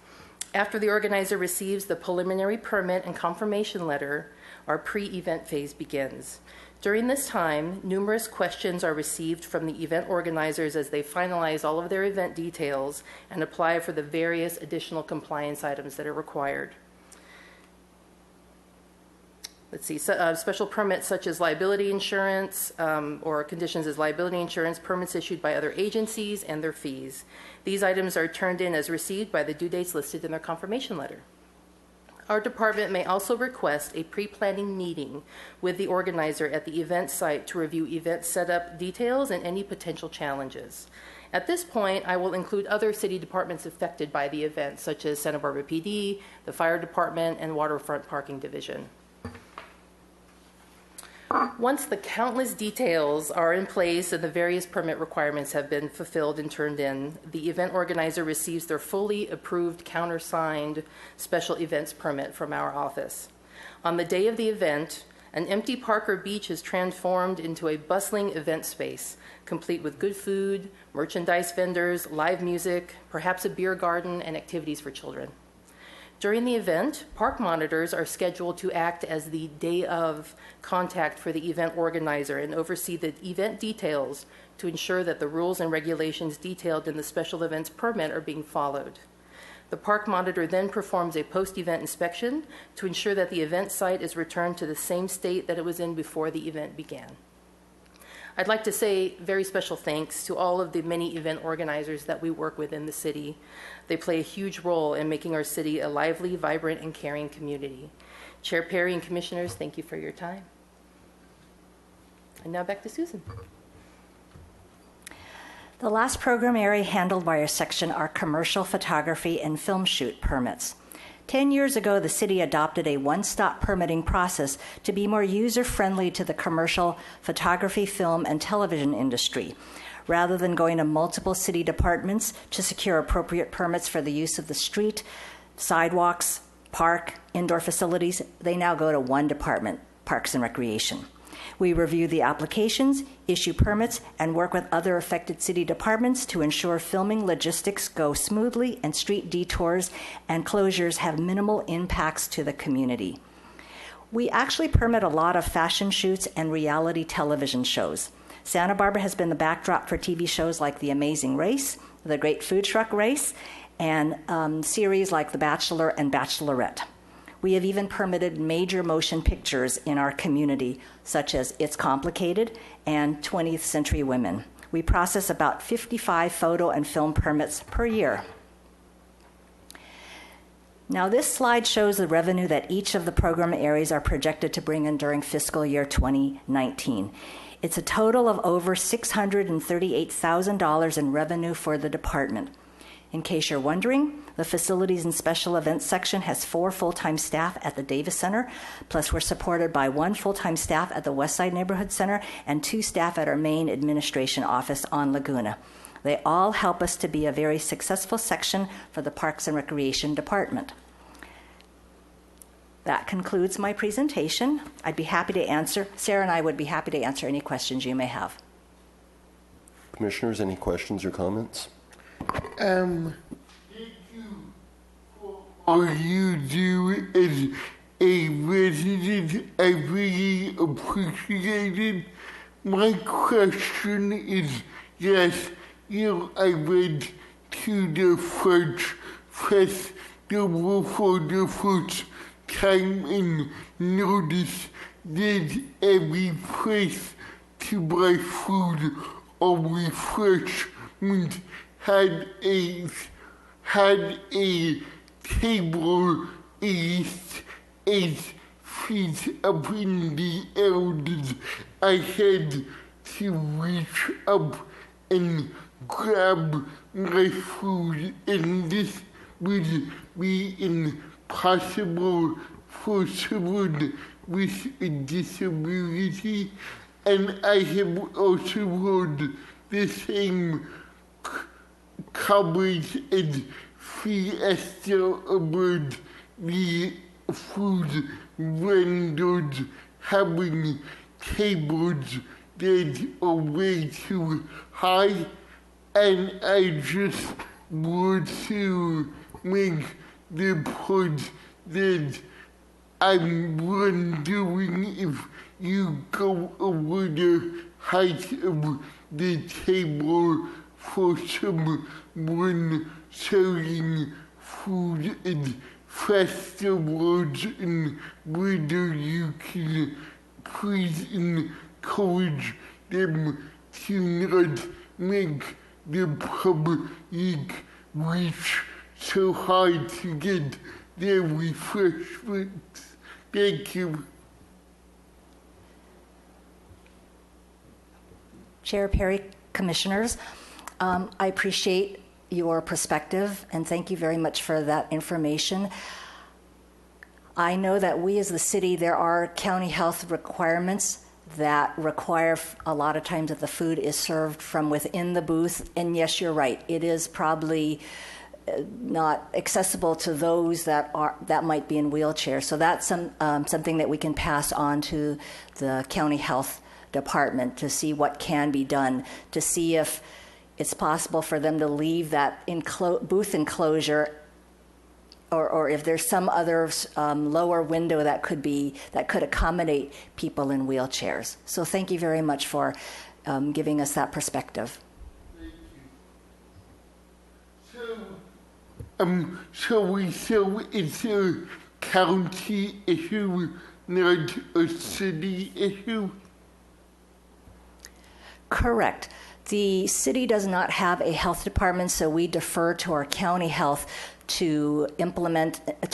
After the organizer receives the preliminary permit and confirmation letter, our pre-event phase begins. During this time, numerous questions are received from the event organizers as they finalize all of their event details and apply for the various additional compliance items that are required. Special permits such as liability insurance or conditions as liability insurance, permits issued by other agencies, and their fees. These items are turned in as received by the due dates listed in their confirmation letter. Our department may also request a pre-planning meeting with the organizer at the event site to review event setup details and any potential challenges. At this point, I will include other city departments affected by the event, such as Santa Barbara PD, the Fire Department, and Waterfront Parking Division. Once the countless details are in place and the various permit requirements have been fulfilled and turned in, the event organizer receives their fully approved, countersigned special events permit from our office. On the day of the event, an empty park or beach is transformed into a bustling event space, complete with good food, merchandise vendors, live music, perhaps a beer garden, and activities for children. During the event, park monitors are scheduled to act as the day of contact for the event organizer and oversee the event details to ensure that the rules and regulations detailed in the special events permit are being followed. The park monitor then performs a post-event inspection to ensure that the event site is returned to the same state that it was in before the event began. I'd like to say very special thanks to all of the many event organizers that we work with in the city. They play a huge role in making our city a lively, vibrant, and caring community. Chair Perry and Commissioners, thank you for your time. And now back to Susan. The last program area handled by our section are commercial photography and film shoot permits. 10 years ago, the city adopted a one-stop permitting process to be more user-friendly to the commercial photography, film, and television industry. Rather than going to multiple city departments to secure appropriate permits for the use of the street, sidewalks, park, indoor facilities, they now go to one department, Parks and Recreation. We review the applications, issue permits, and work with other affected city departments to ensure filming logistics go smoothly and street detours and closures have minimal impacts to the community. We actually permit a lot of fashion shoots and reality television shows. Santa Barbara has been the backdrop for TV shows like The Amazing Race, The Great Food Truck Race, and series like The Bachelor and Bachelorette. We have even permitted major motion pictures in our community, such as It's Complicated and 20th Century Women. We process about 55 photo and film permits per year. Now, this slide shows the revenue that each of the program areas are projected to bring in during fiscal year 2019. It's a total of over $638,000 in revenue for the department. In case you're wondering, the Facilities and Special Events section has 4 full-time staff at the Davis Center, plus we're supported by 1 full-time staff at the Westside Neighborhood Center and 2 staff at our main administration office on Laguna. They all help us to be a very successful section for the Parks and Recreation Department. That concludes my presentation. I'd be happy to answer, Sarah and I would be happy to answer any questions you may have. Commissioners, any questions or comments? Thank you for all you do as a resident. I really appreciate it. My question is, yes, I went to the French Festival for the first time and noticed that every place to buy food or refreshment had a table at least 8 feet up in the air. I had to reach up and grab my food, and this would be impossible for someone with a disability. And I have also heard the same comments and Fiesta about the food vendors having tables that are way too high, and I just want to make the point that I'm wondering if you go over the height of the table for someone selling food at festivals, and whether you can please encourage them to not make the public reach so hard to get their refreshments. Thank you. Chair Perry, Commissioners, I appreciate your perspective and thank you very much for that information. I know that we as the city, there are county health requirements that require a lot of times that the food is served from within the booth. And yes, you're right. It is probably not accessible to those that might be in wheelchairs. So that's something that we can pass on to the county health department to see what can be done, to see if it's possible for them to leave that booth enclosure, or if there's some other lower window that could accommodate people in wheelchairs. So thank you very much for giving us that perspective. So it's a county issue, not a city issue? Correct. The city does not have a health department, so we defer to our county health to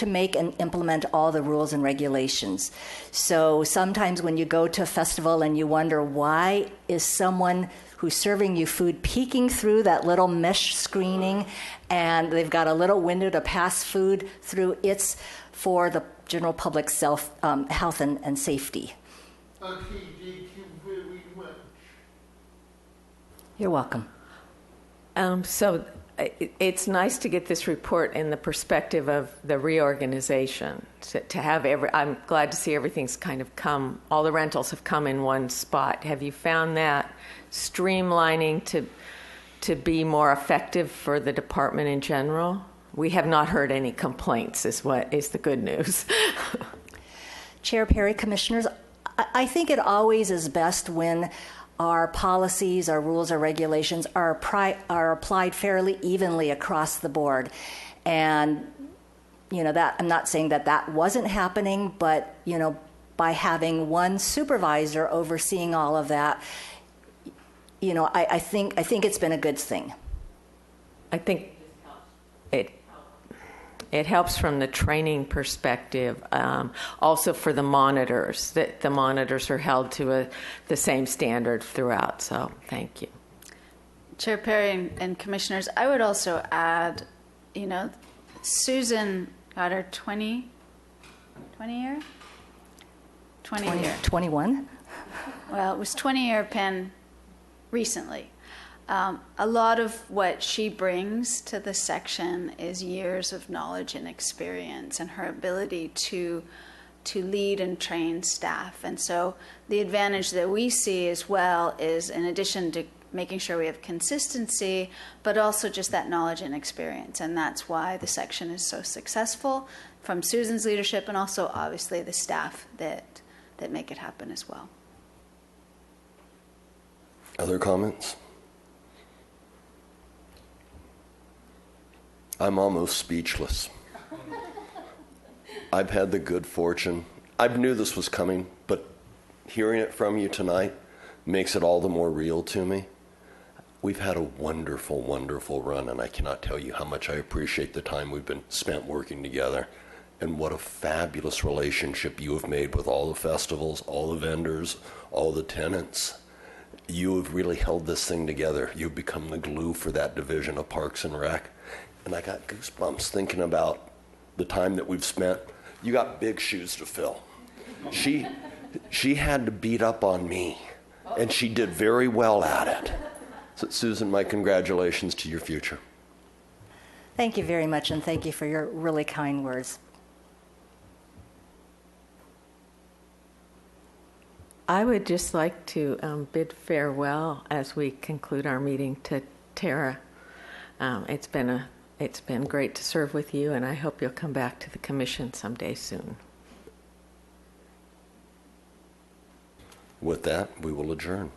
make and implement all the rules and regulations. So sometimes when you go to a festival and you wonder, why is someone who's serving you food peeking through that little mesh screening, and they've got a little window to pass food through? It's for the general public's health and safety. Okay, thank you very much. You're welcome. So it's nice to get this report in the perspective of the reorganization. To have I'm glad to see everything's kind of all the rentals have come in one spot. Have you found that streamlining to be more effective for the department in general? We have not heard any complaints, is the good news. Chair Perry, Commissioners, I think it always is best when our policies, our rules, our regulations are applied fairly evenly across the board. And, that I'm not saying that wasn't happening, but, by having one supervisor overseeing all of that, I think it's been a good thing. I think it helps from the training perspective, also for the monitors, that the monitors are held to the same standard throughout. So thank you. Chair Perry and Commissioners, I would also add, Susan got her 20 year? 20 year. 21? Well, it was 20-year pin recently. A lot of what she brings to the section is years of knowledge and experience, and her ability to lead and train staff. And so the advantage that we see as well is, in addition to making sure we have consistency, but also just that knowledge and experience. And that's why the section is so successful, from Susan's leadership and also obviously the staff that make it happen as well. Other comments? I'm almost speechless. I've had the good fortune. I knew this was coming, but hearing it from you tonight makes it all the more real to me. We've had a wonderful, wonderful run, and I cannot tell you how much I appreciate the time we've been spent working together, and what a fabulous relationship you have made with all the festivals, all the vendors, all the tenants. You have really held this thing together. You've become the glue for that division of Parks and Rec. And I got goosebumps thinking about the time that we've spent. You got big shoes to fill. She had to beat up on me, and she did very well at it. So, Susan, my congratulations to your future. Thank you very much, and thank you for your really kind words. I would just like to bid farewell as we conclude our meeting to Tara. It's been great to serve with you, and I hope you'll come back to the commission someday soon. With that, we will adjourn.